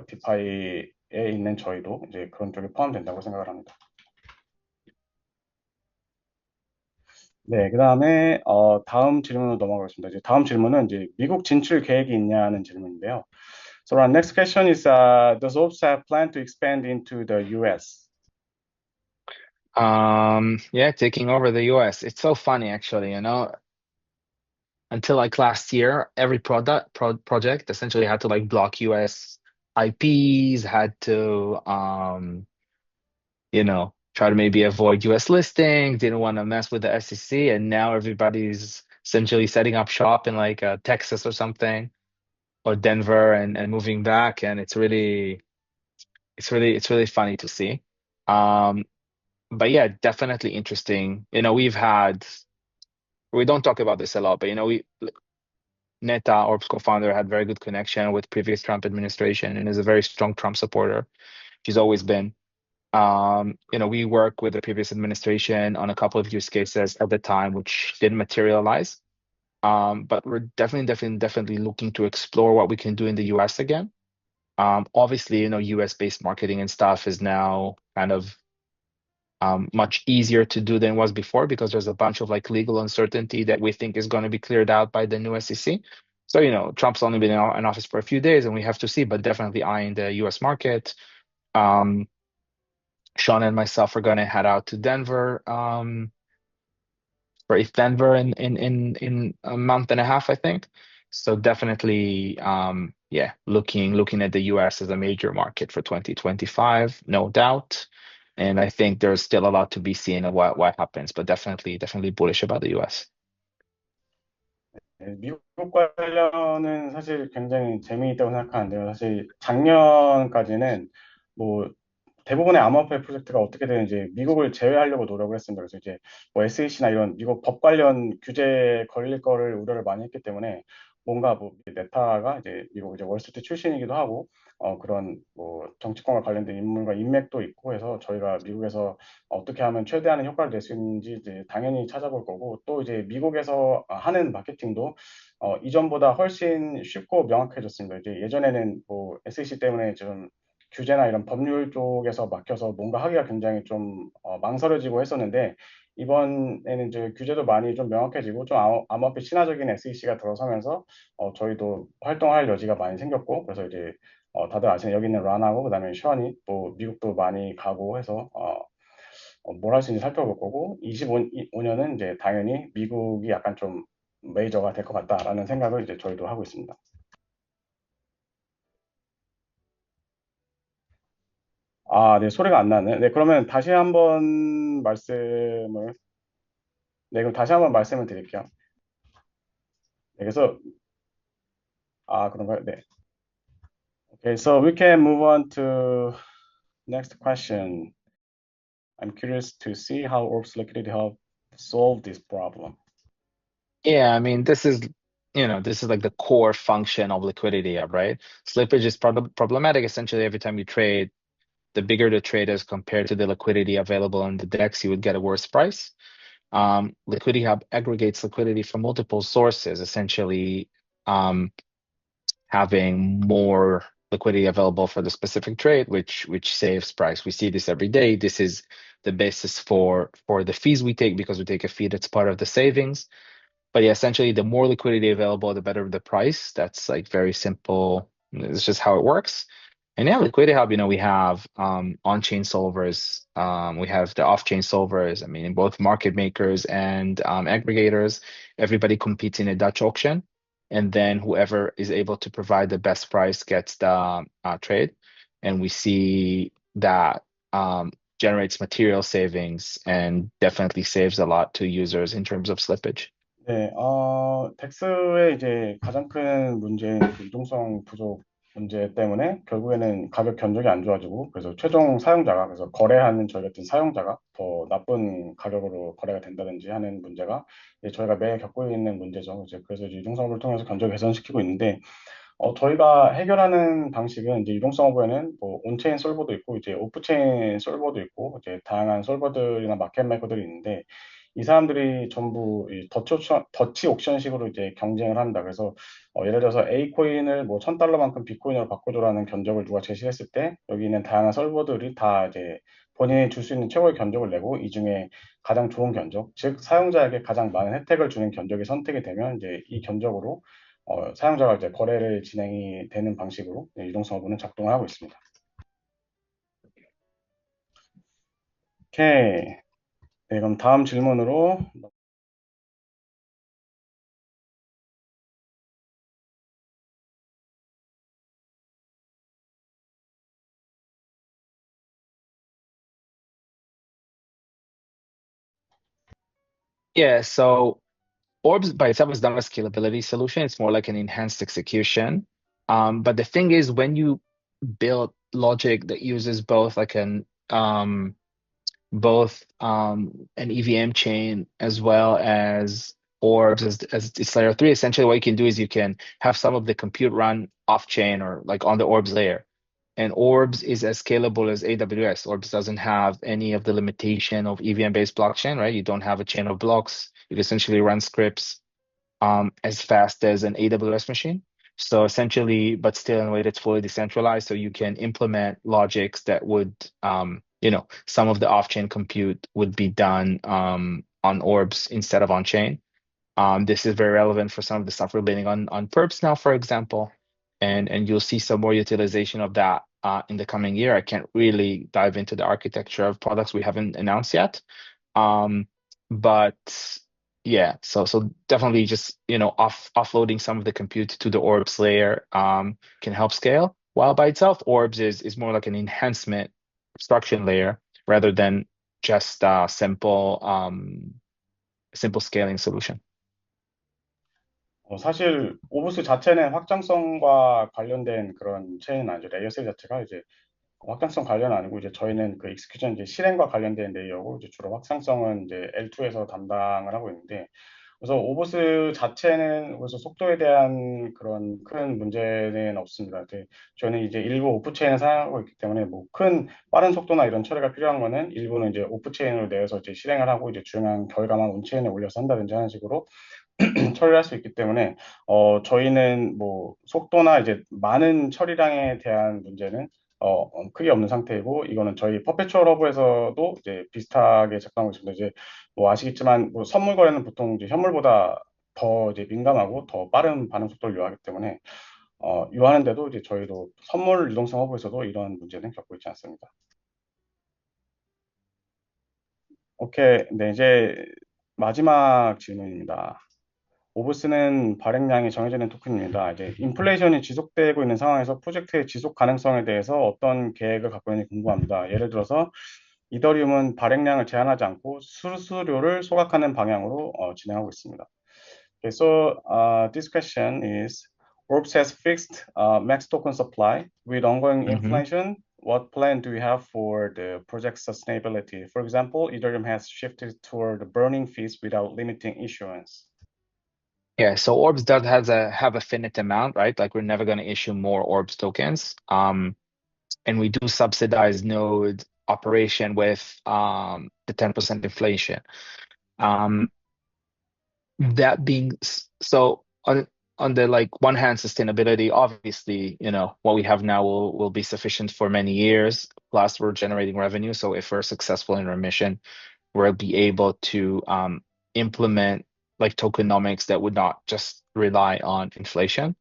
디파이에 있는 저희도 이제 그런 쪽에 포함된다고 생각을 합니다. 네, 그다음에 다음 질문으로 넘어가겠습니다. 이제 다음 질문은 이제 미국 진출 계획이 있냐는 질문인데요. So our next question is, does OPS have plan to expand into the US? Yeah, taking over the US. It's so funny actually, until like last year, every project essentially had to like block US IPs, had to try to maybe avoid US listings, didn't want to mess with the SEC, and now everybody's essentially setting up shop in like Texas or something, or Denver, and moving back, and it's really funny to see. Um, but yeah, definitely interesting. We don't talk about this a lot, but Neta, Orb's co-founder, had very good connection with previous Trump administration and is a very strong Trump supporter. She's always been. We worked with the previous administration on a couple of use cases at the time, which didn't materialize. But we're definitely looking to explore what we can do in the US again. Obviously, US-based marketing and stuff is now kind of much easier to do than it was before because there's a bunch of like legal uncertainty that we think is going to be cleared out by the new SEC. So, Trump's only been in office for a few days and we have to see, but definitely eyeing the US market. Sean and myself are going to head out to Denver for East Denver in a month and a half, I think. So definitely, yeah, looking at the US as a major market for 2025, no doubt. And I think there's still a lot to be seen of what happens, but definitely bullish about the US. 네, 미국 관련은 사실 굉장히 재미있다고 생각하는데요. 사실 작년까지는 뭐 대부분의 암호화폐 프로젝트가 어떻게 되는지 미국을 제외하려고 노력을 했습니다. 그래서 이제 뭐 SEC나 이런 미국 법 관련 규제에 걸릴 거를 우려를 많이 했기 때문에 뭔가 뭐 네타가 이제 미국 이제 월스트리트 출신이기도 하고 그런 뭐 정치권과 관련된 인물과 인맥도 있고 해서 저희가 미국에서 어떻게 하면 최대한의 효과를 낼 수 있는지 이제 당연히 찾아볼 거고 또 이제 미국에서 하는 마케팅도 이전보다 훨씬 쉽고 명확해졌습니다. 이제 예전에는 뭐 SEC 때문에 좀 규제나 이런 법률 쪽에서 막혀서 뭔가 하기가 굉장히 좀 망설여지고 했었는데 이번에는 이제 규제도 많이 좀 명확해지고 좀 암호화폐 친화적인 SEC가 들어서면서 저희도 활동할 여지가 많이 생겼고 그래서 이제 다들 아시는 여기 있는 란하고 그다음에 션이 또 미국도 많이 가고 해서 뭘 할 수 있는지 살펴볼 거고 25년은 이제 당연히 미국이 약간 좀 메이저가 될 것 같다라는 생각을 이제 저희도 하고 있습니다. 아, 네, 소리가 안 나네. 네, 그러면 다시 한번 말씀을, 네, 그럼 다시 한번 말씀을 드릴게요. 네, 그래서, 그런가요? 네. Okay, so we can move on to next question. I'm curious to see how Orbs Liquidity help solve this problem. Yeah, I mean, this is like the core function of Liquidity Hub, right? Slippage is problematic essentially every time you trade. The bigger the trade is compared to the liquidity available on the DEX, you would get a worse price. Liquidity Hub aggregates liquidity from multiple sources, essentially having more liquidity available for the specific trade, which saves price. We see this every day. This is the basis for the fees we take because we take a fee that's part of the savings. But yeah, essentially, the more liquidity available, the better the price. That's like very simple. It's just how it works. And yeah, Liquidity Hub, we have on-chain solvers, we have the off-chain solvers. I mean, in both market makers and aggregators, everybody competes in a Dutch auction, and then whoever is able to provide the best price gets the trade. And we see that generates material savings and definitely saves a lot to users in terms of slippage. 네, 덱스의 이제 가장 큰 문제인 그 유동성 부족 문제 때문에 결국에는 가격 견적이 안 좋아지고 그래서 최종 사용자가 그래서 거래하는 저희 같은 사용자가 더 나쁜 가격으로 거래가 된다든지 하는 문제가 이제 저희가 매일 겪고 있는 문제죠. 이제 그래서 이제 유동성을 통해서 견적 개선시키고 있는데 저희가 해결하는 방식은 이제 유동성 허브에는 뭐 온체인 솔버도 있고 이제 오프체인 솔버도 있고 이제 다양한 솔버들이나 마켓 메이커들이 있는데 이 사람들이 전부 이 더치 옥션식으로 이제 경쟁을 한다. 그래서 예를 들어서 A 코인을 뭐 $1,000만큼 비코인으로 바꿔줘라는 견적을 누가 제시했을 때 여기 있는 다양한 서버들이 다 이제 본인이 줄 수 있는 최고의 견적을 내고 이 중에 가장 좋은 견적, 즉 사용자에게 가장 많은 혜택을 주는 견적이 선택이 되면 이제 이 견적으로 사용자가 이제 거래를 진행이 되는 방식으로 유동성 허브는 작동을 하고 있습니다. 오케이. 네, 그럼 다음 질문으로. Yeah, so Orbs by itself is not a scalability solution. It's more like an enhanced execution. But the thing is, when you build logic that uses both an EVM chain as well as Orbs as its layer three, essentially what you can do is you can have some of the compute run off chain or like on the Orbs layer. And Orbs is as scalable as AWS. Orbs doesn't have any of the limitation of EVM-based blockchain, right? You don't have a chain of blocks. You can essentially run scripts as fast as an AWS machine. So essentially, but still in a way that's fully decentralized. So you can implement logics that would, some of the off-chain compute would be done on Orbs instead of on-chain. This is very relevant for some of the stuff we're building on Perps now, for example, and you'll see some more utilization of that in the coming year. I can't really dive into the architecture of products we haven't announced yet, but yeah, so definitely just offloading some of the compute to the Orbs layer can help scale. While by itself, Orbs is more like an enhancement abstraction layer rather than just a simple scaling solution. 사실 오브스 자체는 확장성과 관련된 그런 체인은 아니죠. 레이어 3 자체가 이제 확장성 관련 아니고 이제 저희는 그 익스큐션 이제 실행과 관련된 레이어고 이제 주로 확장성은 이제 L2에서 담당을 하고 있는데 그래서 오브스 자체는 그래서 속도에 대한 그런 큰 문제는 없습니다. 저희는 이제 일부 오프체인을 사용하고 있기 때문에 뭐 큰 빠른 속도나 이런 처리가 필요한 거는 일부는 이제 오프체인으로 내서 이제 실행을 하고 이제 중요한 결과만 온체인에 올려서 한다든지 하는 식으로 처리할 수 있기 때문에 저희는 뭐 속도나 이제 많은 처리량에 대한 문제는 크게 없는 상태이고 이거는 저희 퍼페추얼 허브에서도 이제 비슷하게 작동하고 있습니다. 이제 뭐 아시겠지만 뭐 선물 거래는 보통 이제 현물보다 더 이제 민감하고 더 빠른 반응 속도를 요하기 때문에 요하는데도 이제 저희도 선물 유동성 허브에서도 이런 문제는 겪고 있지 않습니다. 오케이, 네 이제 마지막 질문입니다. 오브스는 발행량이 정해져 있는 토큰입니다. 이제 인플레이션이 지속되고 있는 상황에서 프로젝트의 지속 가능성에 대해서 어떤 계획을 갖고 있는지 궁금합니다. 예를 들어서 이더리움은 발행량을 제한하지 않고 수수료를 소각하는 방향으로 진행하고 있습니다. Okay, so this question is, Orbs has fixed max token supply with ongoing inflation. What plan do you have for the project sustainability? For example, Ethereum has shifted toward burning fees without limiting issuance. Yeah, so Orbs does have a finite amount, right? Like we're never going to issue more Orbs tokens. And we do subsidize node operation with the 10% inflation. That being so on the like one hand, sustainability, obviously, what we have now will be sufficient for many years. Plus, we're generating revenue. So if we're successful in our mission, we'll be able to implement like tokenomics that would not just rely on inflation.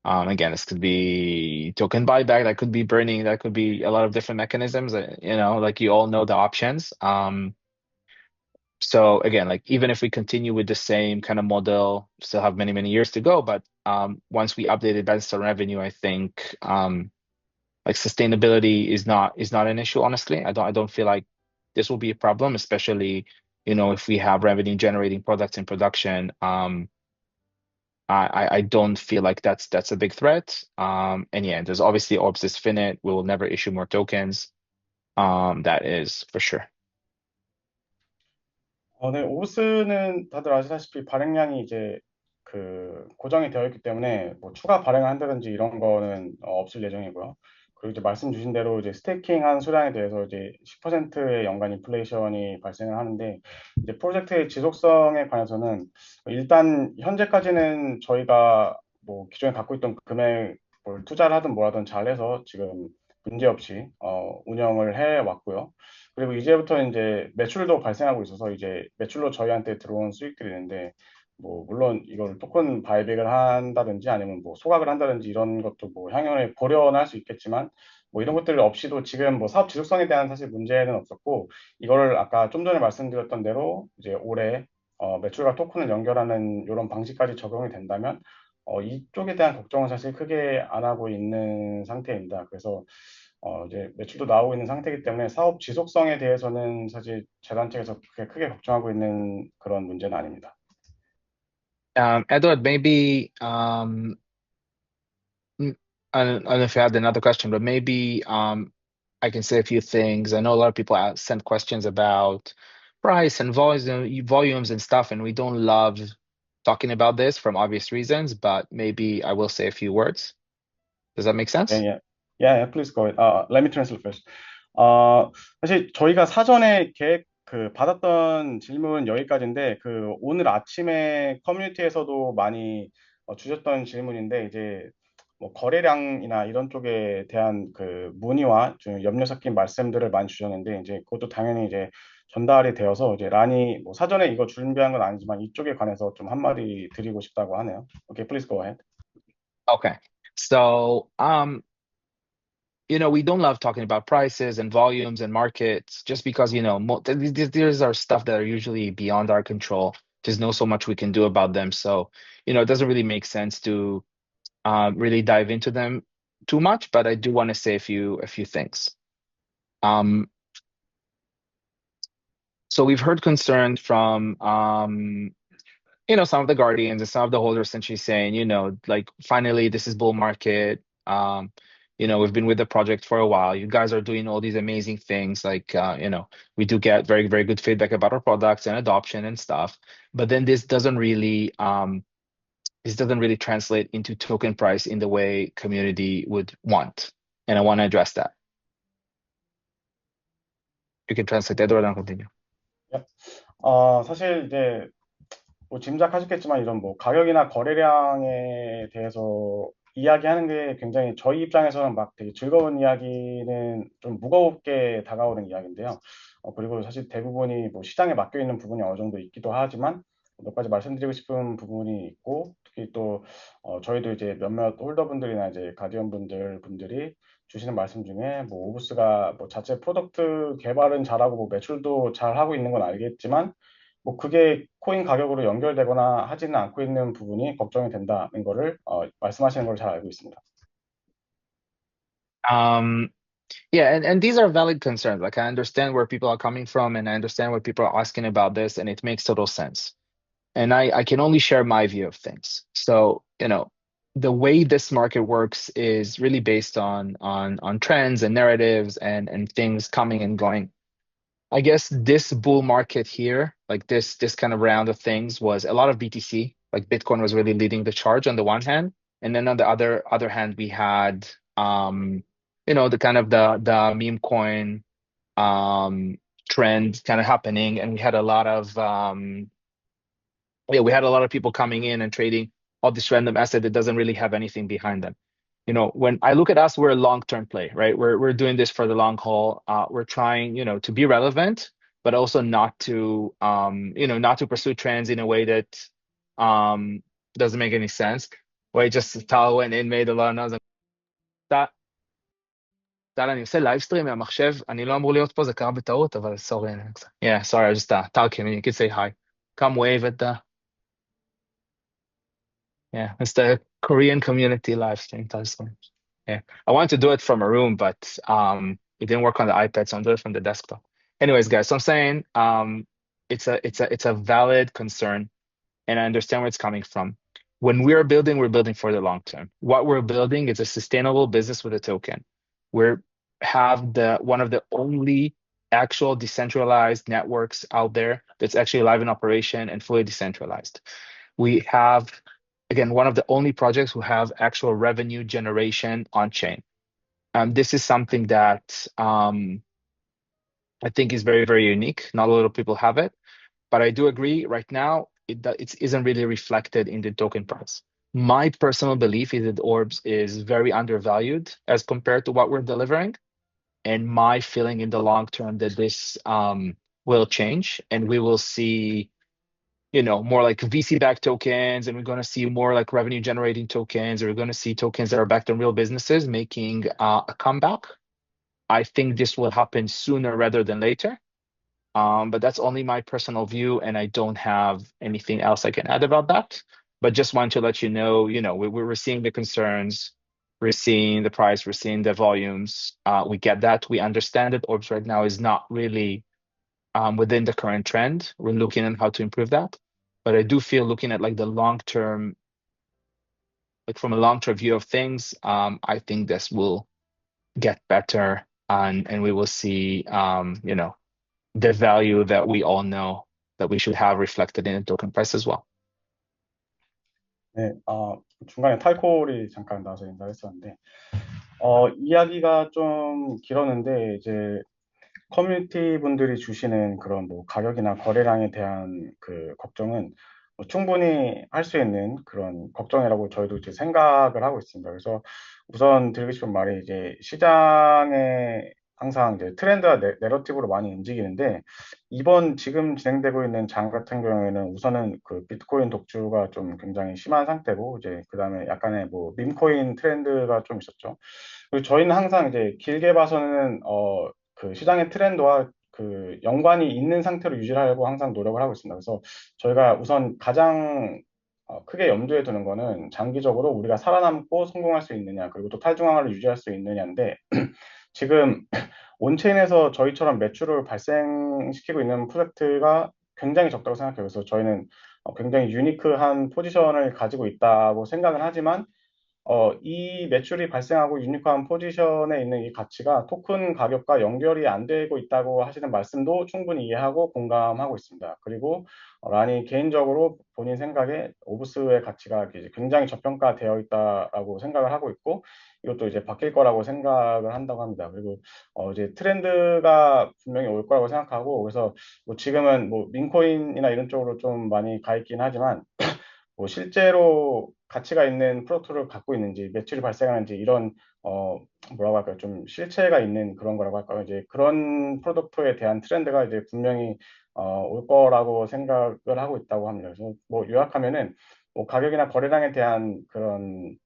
Again, this could be token buyback, that could be burning, that could be a lot of different mechanisms. Like you all know the options. So again, like even if we continue with the same kind of model, still have many, many years to go. But once we updated based on revenue, I think like sustainability is not an issue, honestly. I don't feel like this will be a problem, especially if we have revenue generating products in production. I don't feel like that's a big threat. And yeah, there's obviously Orbs is finite. We will never issue more tokens. That is for sure. 네, 오브스는 다들 아시다시피 발행량이 이제 그 고정이 되어 있기 때문에 뭐 추가 발행을 한다든지 이런 거는 없을 예정이고요. 그리고 이제 말씀 주신 대로 이제 스테이킹한 수량에 대해서 이제 10%의 연간 인플레이션이 발생을 하는데 이제 프로젝트의 지속성에 관해서는 일단 현재까지는 저희가 뭐 기존에 갖고 있던 금액 뭘 투자를 하든 뭐하든 잘해서 지금 문제없이 운영을 해 왔고요. 그리고 이제부터 이제 매출도 발생하고 있어서 이제 매출로 저희한테 들어온 수익들이 있는데 뭐 물론 이걸 토큰 바이백을 한다든지 아니면 뭐 소각을 한다든지 이런 것도 뭐 향후에 고려는 할 수 있겠지만 뭐 이런 것들 없이도 지금 뭐 사업 지속성에 대한 사실 문제는 없었고 이거를 아까 좀 전에 말씀드렸던 대로 이제 올해 매출과 토큰을 연결하는 이런 방식까지 적용이 된다면 이쪽에 대한 걱정은 사실 크게 안 하고 있는 상태입니다. 그래서 이제 매출도 나오고 있는 상태이기 때문에 사업 지속성에 대해서는 사실 재단 측에서 그렇게 크게 걱정하고 있는 그런 문제는 아닙니다. Edward, maybe I don't know if you had another question, but maybe I can say a few things. I know a lot of people send questions about price and volumes and stuff, and we don't love talking about this from obvious reasons, but maybe I will say a few words. Does that make Yeah, sense? yeah. Yeah, please go ahead. Let me translate first. 사실 저희가 사전에 받았던 질문 여기까지인데, 오늘 아침에 커뮤니티에서도 많이 주셨던 질문인데, 이제 뭐 거래량이나 이런 쪽에 대한 문의와 좀 염려 섞인 말씀들을 많이 주셨는데, 이제 그것도 당연히 이제 전달이 되어서 이제 란이 뭐 사전에 이거 준비한 건 아니지만 이쪽에 관해서 좀 한마디 드리고 싶다고 하네요. Okay, please go ahead. Okay. So, we don't love talking about prices and volumes and markets just because, these are stuff that are usually beyond our control. There's no so much we can do about them. So, it doesn't really make sense to really dive into them too much, but I do want to say a few things. So we've heard concern from some of the guardians and some of the holders essentially saying, like finally this is bull market. We've been with the project for a while. You guys are doing all these amazing things. Like, we do get very, very good feedback about our products and adoption and stuff. But then this doesn't really translate into token price in the way community would want. And I want to address that. You can translate that or continue. Yep. 사실 이제 뭐 짐작하셨겠지만 이런 뭐 가격이나 거래량에 대해서 이야기하는 게 굉장히 저희 입장에서는 막 되게 즐거운 이야기는 좀 무겁게 다가오는 이야기인데요. 그리고 사실 대부분이 뭐 시장에 맡겨 있는 부분이 어느 정도 있기도 하지만 몇 가지 말씀드리고 싶은 부분이 있고 특히 또 저희도 이제 몇몇 홀더분들이나 이제 가디언분들이 주시는 말씀 중에 뭐 오브스가 뭐 자체 프로덕트 개발은 잘하고 뭐 매출도 잘 하고 있는 건 알겠지만 뭐 그게 코인 가격으로 연결되거나 하지는 않고 있는 부분이 걱정이 된다는 거를 말씀하시는 걸 잘 알고 있습니다. Yeah, and these are valid concerns. Like I understand where people are coming from and I understand what people are asking about this, and it makes total sense. And I can only share my view of things. So, the way this market works is really based on trends and narratives and things coming and going. I guess this bull market here, like this kind of round of things, was a lot of BTC. Like Bitcoin was really leading the charge on the one hand, and then on the other hand, we had the kind of the meme coin trend kind of happening, and we had a lot of people coming in and trading all this random asset that doesn't really have anything behind them. When I look at us, we're a long-term play, right? We're doing this for the long haul. We're trying, to be relevant, but also not to pursue trends in a way that doesn't make any sense. Where just טל went in, made a lot of noise. טל, אני עושה לייבסטרים מהמחשב, אני לא אמור להיות פה, זה קרה בטעות, אבל sorry. Yeah, sorry, I just טל came in, you could say hi. Come wave at yeah, it's the Korean community live stream. Yeah, I wanted to do it from a room, but it didn't work on the iPad, so I'm doing it from the desktop. Anyways, guys, so I'm saying it's a valid concern, and I understand where it's coming from. When we're building for the long term. What we're building is a sustainable business with a token. We have one of the only actual decentralized networks out there that's actually live in operation and fully decentralized. We have, again, one of the only projects who have actual revenue generation on chain. This is something that I think is very, very unique. Not a lot of people have it, but I do agree right now it isn't really reflected in the token price. My personal belief is that Orbs is very undervalued as compared to what we're delivering. And my feeling in the long term that this will change and we will see more like VC-backed tokens, and we're going to see more like revenue-generating tokens, or we're going to see tokens that are backed on real businesses making a comeback. I think this will happen sooner rather than later. But that's only my personal view, and I don't have anything else I can add about that. But just want to let you know, we're seeing the concerns, we're seeing the price, we're seeing the volumes. We get that, we understand that Orbs right now is not really within the current trend. We're looking at how to improve that. But I do feel looking at like the long term, like from a long-term view of things, I think this will get better and we will see, the value that we all know that we should have reflected in the token price as well. 네, 중간에 탈콜이 잠깐 나와서 인사를 했었는데, 이야기가 좀 길었는데, 이제 커뮤니티 분들이 주시는 그런 뭐 가격이나 거래량에 대한 그 걱정은 뭐 충분히 할 수 있는 그런 걱정이라고 저희도 이제 생각을 하고 있습니다. 그래서 우선 드리고 싶은 말이 이제 시장에 항상 이제 트렌드와 내러티브로 많이 움직이는데 이번 지금 진행되고 있는 장 같은 경우에는 우선은 그 비트코인 독주가 좀 굉장히 심한 상태고 이제 그다음에 약간의 뭐 밈코인 트렌드가 좀 있었죠. 그리고 저희는 항상 이제 길게 봐서는 그 시장의 트렌드와 그 연관이 있는 상태로 유지하려고 항상 노력을 하고 있습니다. 그래서 저희가 우선 가장 크게 염두에 두는 거는 장기적으로 우리가 살아남고 성공할 수 있느냐, 그리고 또 탈중앙화를 유지할 수 있느냐인데 지금 온체인에서 저희처럼 매출을 발생시키고 있는 프로젝트가 굉장히 적다고 생각해요. 그래서 저희는 굉장히 유니크한 포지션을 가지고 있다고 생각은 하지만 이 매출이 발생하고 유니크한 포지션에 있는 이 가치가 토큰 가격과 연결이 안 되고 있다고 하시는 말씀도 충분히 이해하고 공감하고 있습니다. 그리고 란이 개인적으로 본인 생각에 오브스의 가치가 이제 굉장히 저평가되어 있다라고 생각을 하고 있고 이것도 이제 바뀔 거라고 생각을 한다고 합니다. 그리고 이제 트렌드가 분명히 올 거라고 생각하고 그래서 뭐 지금은 뭐 민코인이나 이런 쪽으로 좀 많이 가 있긴 하지만 뭐 실제로 가치가 있는 프로토를 갖고 있는지 매출이 발생하는지 이런 뭐라고 할까요? 좀 실체가 있는 그런 거라고 할까요? 이제 그런 프로덕트에 대한 트렌드가 이제 분명히 올 거라고 생각을 하고 있다고 합니다. 그래서 뭐 요약하면은 뭐 가격이나 거래량에 대한 그런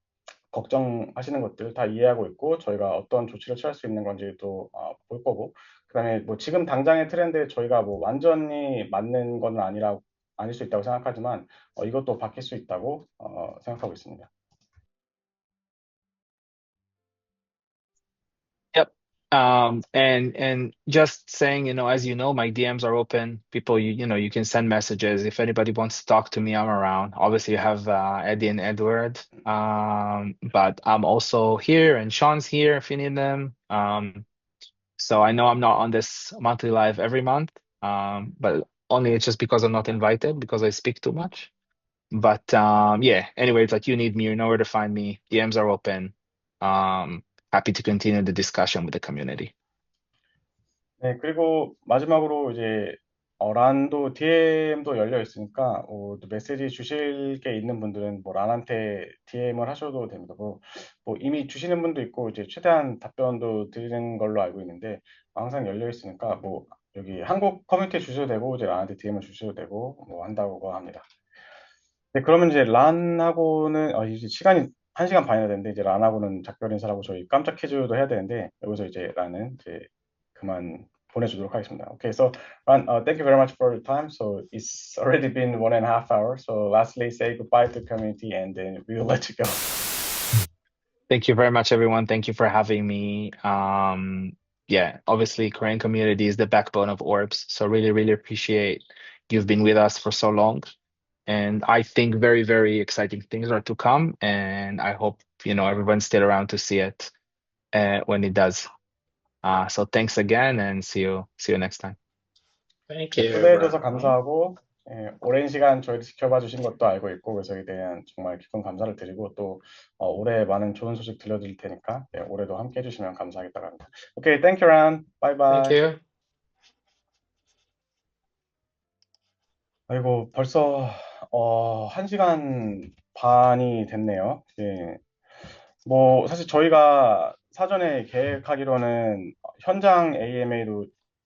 걱정하시는 것들 다 이해하고 있고 저희가 어떤 조치를 취할 수 있는 건지도 볼 거고 그다음에 뭐 지금 당장의 트렌드에 저희가 뭐 완전히 맞는 건 아닐 수 있다고 생각하지만 이것도 바뀔 수 있다고 생각하고 있습니다. Yep. And just saying, as you know, my DMs are open. People, you can send messages. If anybody wants to talk to me, I'm around. Obviously, you have Eddie and Edward. But I'm also here, and Sean's here if you need them. So I know I'm not on this monthly live every month. But only it's just because I'm not invited because I speak too much. But yeah, anyways, like you need me, you know where to find me. DMs are open. Happy to continue the discussion with the community. 네, 그리고 마지막으로 이제 란도 DM도 열려 있으니까 또 메시지 주실 게 있는 분들은 뭐 란한테 DM을 하셔도 됩니다. 뭐 이미 주시는 분도 있고 이제 최대한 답변도 드리는 걸로 알고 있는데 항상 열려 있으니까 뭐 여기 한국 커뮤니티에 주셔도 되고 이제 란한테 DM을 주셔도 되고 뭐 한다고 합니다. 네, 그러면 이제 란하고는 이제 시간이 1시간 반이나 됐는데 이제 란하고는 작별 인사라고 저희 깜짝 퀴즈도 해야 되는데 여기서 이제 란은 이제 그만 보내주도록 하겠습니다. Okay, so Ran, thank you very much for your time. So it's already been 1.5 hours. So lastly, say goodbye to the community and then we will let you go. Thank you very much, everyone. Thank you for having me. Yeah, obviously, Korean community is the backbone of Orbs. So really, really appreciate you've been with us for so long. And I think very, very exciting things are to come. And I hope, everyone's still around to see it when it does. So thanks again and see you next time. Thank you. 초대해줘서 감사하고 오랜 시간 저희를 지켜봐 주신 것도 알고 있고 그래서 에 대한 정말 깊은 감사를 드리고 또 올해 많은 좋은 소식 들려드릴 테니까 올해도 함께 해주시면 감사하겠다고 합니다. Okay, thank you, Ran. Bye bye. Thank you. 아이고 벌써 1시간 반이 됐네요. 예. 뭐 사실 저희가 사전에 계획하기로는 현장 AMA로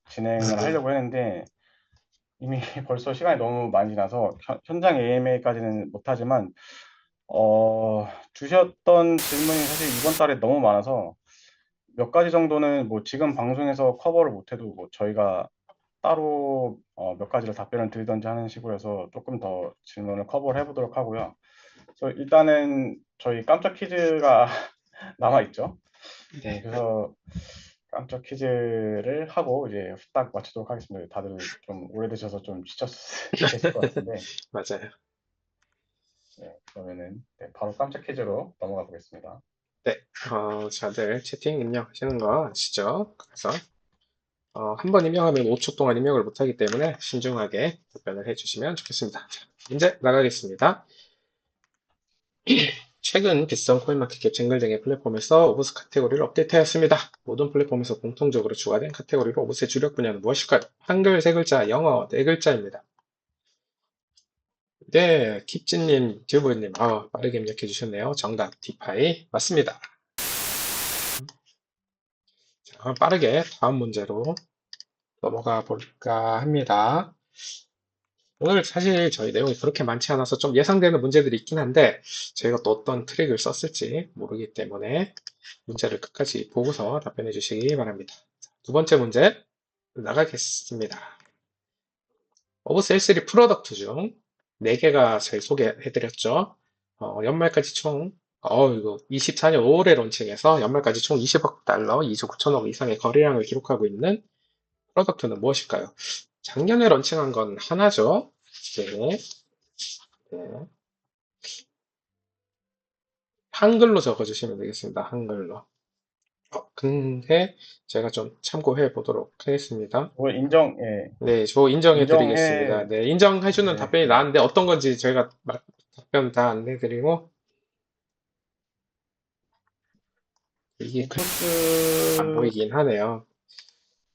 진행을 하려고 했는데 이미 벌써 시간이 너무 많이 지나서 현장 AMA까지는 못하지만 주셨던 질문이 사실 이번 달에 너무 많아서 몇 가지 정도는 뭐 지금 방송에서 커버를 못해도 뭐 저희가 따로 몇 가지를 답변을 드리던지 하는 식으로 해서 조금 더 질문을 커버를 해보도록 하고요. 그래서 일단은 저희 깜짝 퀴즈가 남아있죠. 네, 그래서 깜짝 퀴즈를 하고 이제 후딱 마치도록 하겠습니다. 다들 좀 오래되셔서 좀 지쳤을 것 같은데, 맞아요. 네, 그러면은 네, 바로 깜짝 퀴즈로 넘어가 보겠습니다. 네, 다들 채팅 입력하시는 거 아시죠? 그래서 한 번 입력하면 5초 동안 입력을 못하기 때문에 신중하게 답변을 해주시면 좋겠습니다. 자, 문제 나가겠습니다. 최근 비썸, 코인마켓캡, 쟁글 등의 플랫폼에서 오브스 카테고리를 업데이트하였습니다. 모든 플랫폼에서 공통적으로 추가된 카테고리로 오브스의 주력 분야는 무엇일까요? 한글 3글자, 영어 4글자입니다. 네, 킵진님, 듀브님, 빠르게 입력해 주셨네요. 정답, 디파이 맞습니다. 자, 그럼 빠르게 다음 문제로 넘어가 볼까 합니다. 오늘 사실 저희 내용이 그렇게 많지 않아서 좀 예상되는 문제들이 있긴 한데 저희가 또 어떤 트릭을 썼을지 모르기 때문에 문제를 끝까지 보고서 답변해 주시기 바랍니다. 두 번째 문제 나가겠습니다. 오브스 L3 프로덕트 중 4개가 저희 소개해드렸죠. 연말까지 총, 이거 24년 5월에 론칭해서 연말까지 총 20억 달러, 2조 9천억 이상의 거래량을 기록하고 있는 프로덕트는 무엇일까요? 작년에 론칭한 건 하나죠. 네. 네. 한글로 적어주시면 되겠습니다. 한글로. 근데 제가 좀 참고해 보도록 하겠습니다. 뭐 예, 네, 저 인정해 드리겠습니다. 인정해, 네, 인정해주는 네, 답변이 나왔는데 어떤 건지 저희가 답변 다 안 해드리고 이게 안 오프스, 보이긴 하네요.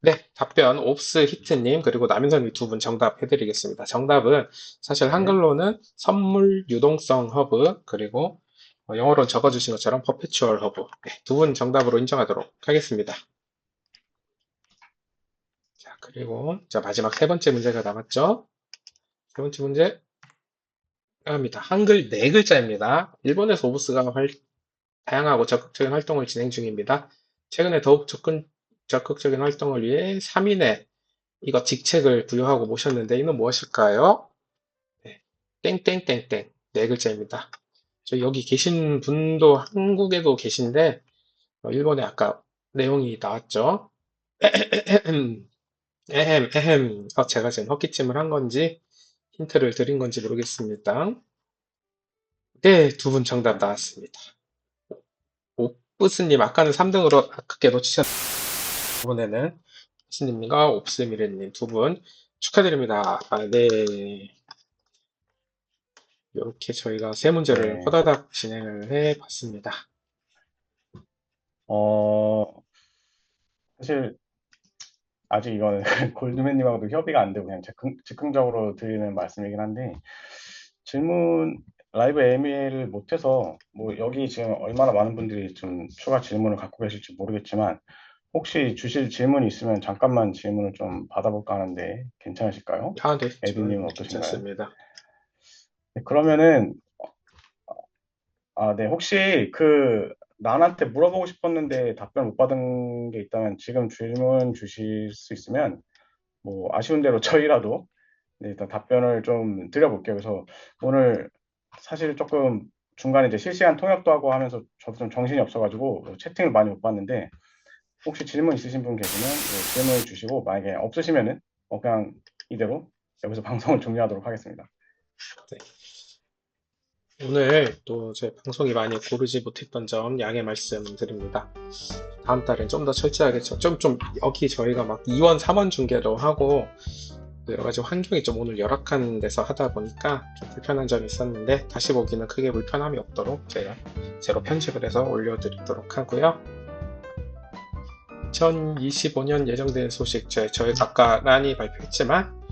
네, 답변 옵스 히트님 그리고 남인선님 두 분 정답 해드리겠습니다. 정답은 사실 네, 한글로는 선물 유동성 허브 그리고 영어로 적어주신 것처럼 퍼페추얼 허브 네, 두 분 정답으로 인정하도록 하겠습니다. 자, 그리고 자 마지막 세 번째 문제가 남았죠. 세 번째 문제 합니다. 한글 네 글자입니다. 일본에서 오브스가 다양하고 적극적인 활동을 진행 중입니다. 최근에 더욱 적극적인 활동을 위해 3인의 이거 직책을 부여하고 모셨는데 이는 무엇일까요? 네, 땡땡땡땡 네 글자입니다. 저 여기 계신 분도 한국에도 계신데 일본에 아까 내용이 나왔죠. 에헴. 제가 지금 헛기침을 한 건지 힌트를 드린 건지 모르겠습니다. 네, 두 분 정답 나왔습니다. 옵부스님 아까는 3등으로 아깝게 놓치셨는데 이번에는 시님과 옵스미래님 두 분 축하드립니다. 네. 이렇게 저희가 세 문제를 네. 호다닥 진행을 해 봤습니다. 사실 아직 이거는 골드맨님하고도 협의가 안 되고 그냥 즉흥적으로 드리는 말씀이긴 한데 질문 라이브 AMA를 못해서 뭐 여기 지금 얼마나 많은 분들이 좀 추가 질문을 갖고 계실지 모르겠지만 혹시 주실 질문이 있으면 잠깐만 질문을 좀 받아볼까 하는데 괜찮으실까요? 네, 에드님은 저는 어떠신가요? 괜찮습니다. 네, 그러면은 네, 혹시 난한테 물어보고 싶었는데 답변 못 받은 게 있다면 지금 질문 주실 수 있으면 뭐 아쉬운 대로 저희라도 네, 일단 답변을 좀 드려볼게요. 그래서 오늘 사실 조금 중간에 이제 실시간 통역도 하고 하면서 저도 좀 정신이 없어가지고 뭐 채팅을 많이 못 봤는데 혹시 질문 있으신 분 계시면 네, 질문을 주시고 만약에 없으시면은 그냥 이대로 여기서 방송을 종료하도록 하겠습니다. 네. 오늘 또 제 방송이 많이 고르지 못했던 점 양해 말씀드립니다. 다음 달엔 좀 더 철저하게 좀 여기 저희가 막 2원, 3원 중계로 하고 여러 가지 환경이 좀 오늘 열악한 데서 하다 보니까 좀 불편한 점이 있었는데 다시 보기는 크게 불편함이 없도록 제가 새로 편집을 해서 올려드리도록 하고요. 2025년 예정된 소식 저희가 아까 란이 발표했지만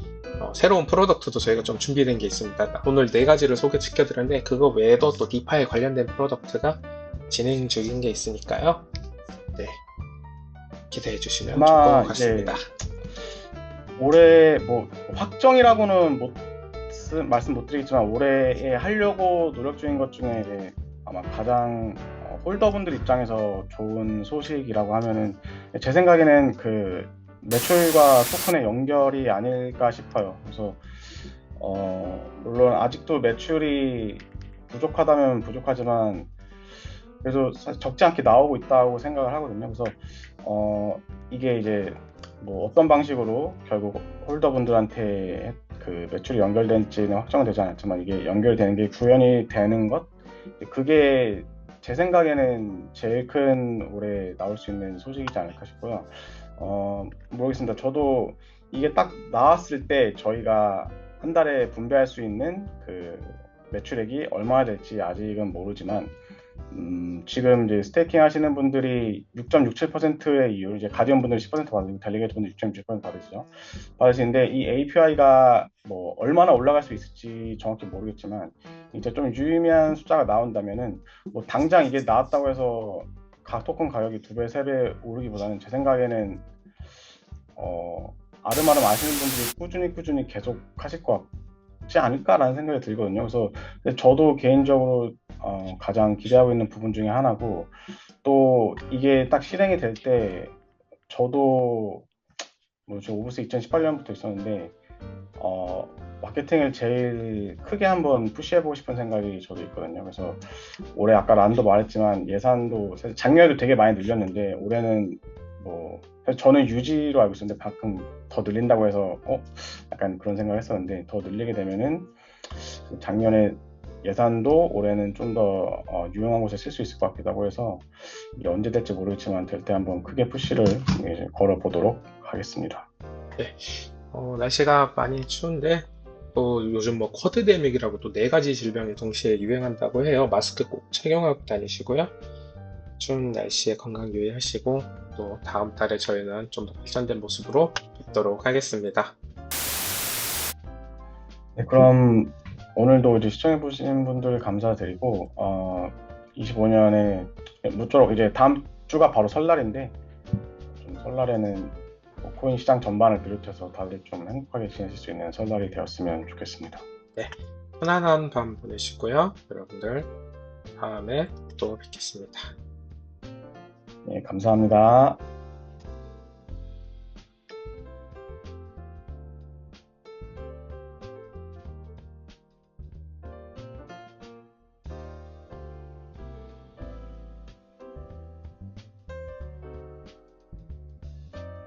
새로운 프로덕트도 저희가 좀 준비된 게 있습니다. 오늘 4가지를 소개시켜드렸는데 그거 외에도 또 디파에 관련된 프로덕트가 진행 중인 게 있으니까요. 네, 기대해 주시면 좋을 것 아마 이제 같습니다. 올해 뭐 확정이라고는 말씀 못 드리겠지만 올해에 하려고 노력 중인 것 중에 아마 가장 홀더분들 입장에서 좋은 소식이라고 하면은 제 생각에는 그 매출과 토큰의 연결이 아닐까 싶어요. 그래서 물론 아직도 매출이 부족하다면 부족하지만 그래도 사실 적지 않게 나오고 있다고 생각을 하거든요. 그래서 이게 이제 뭐 어떤 방식으로 결국 홀더분들한테 그 매출이 연결될지는 확정되지 않았지만 이게 연결되는 게 구현이 되는 것, 그게 제 생각에는 제일 큰 올해 나올 수 있는 소식이지 않을까 싶고요. 모르겠습니다. 저도 이게 딱 나왔을 때 저희가 한 달에 분배할 수 있는 그 매출액이 얼마나 될지 아직은 모르지만 지금 이제 스테이킹 하시는 분들이 6.67%의 이율, 이제 가디언 분들이 10% 받으시고 델리게이트 분들이 6.67% 받으시는데 이 API가 뭐 얼마나 올라갈 수 있을지 정확히 모르겠지만 이제 좀 유의미한 숫자가 나온다면은 뭐 당장 이게 나왔다고 해서 각 토큰 가격이 2배, 3배 오르기보다는 제 생각에는 아름아름 아시는 분들이 꾸준히 계속 하실 것 같지 않을까라는 생각이 들거든요. 그래서 저도 개인적으로 가장 기대하고 있는 부분 중에 하나고, 또 이게 딱 실행이 될 때 저도 저 오브스 2018년부터 있었는데 마케팅을 제일 크게 한번 푸시해보고 싶은 생각이 저도 있거든요. 그래서 올해 아까 란도 말했지만 예산도 사실 작년에도 되게 많이 늘렸는데 올해는 뭐 사실 저는 유지로 알고 있었는데 가끔 더 늘린다고 해서 약간 그런 생각을 했었는데 더 늘리게 되면은 작년에 예산도 올해는 좀 더 유용한 곳에 쓸 수 있을 것 같기도 하고 해서 이게 언제 될지 모르겠지만 될 때 한번 크게 푸시를 이제 걸어보도록 하겠습니다. 네. 날씨가 많이 추운데 또 요즘 뭐 쿼드데믹이라고 또 4가지 질병이 동시에 유행한다고 해요. 마스크 꼭 착용하고 다니시고요. 추운 날씨에 건강 유의하시고 또 다음 달에 저희는 좀 더 발전된 모습으로 뵙도록 하겠습니다. 네, 그럼 오늘도 이제 시청해주신 분들 감사드리고 25년에 모쪼록 이제 다음 주가 바로 설날인데 좀 설날에는 뭐 코인 시장 전반을 비롯해서 다들 좀 행복하게 지내실 수 있는 설날이 되었으면 좋겠습니다. 네, 편안한 밤 보내시고요. 여러분들 다음에 또 뵙겠습니다. 네, 감사합니다.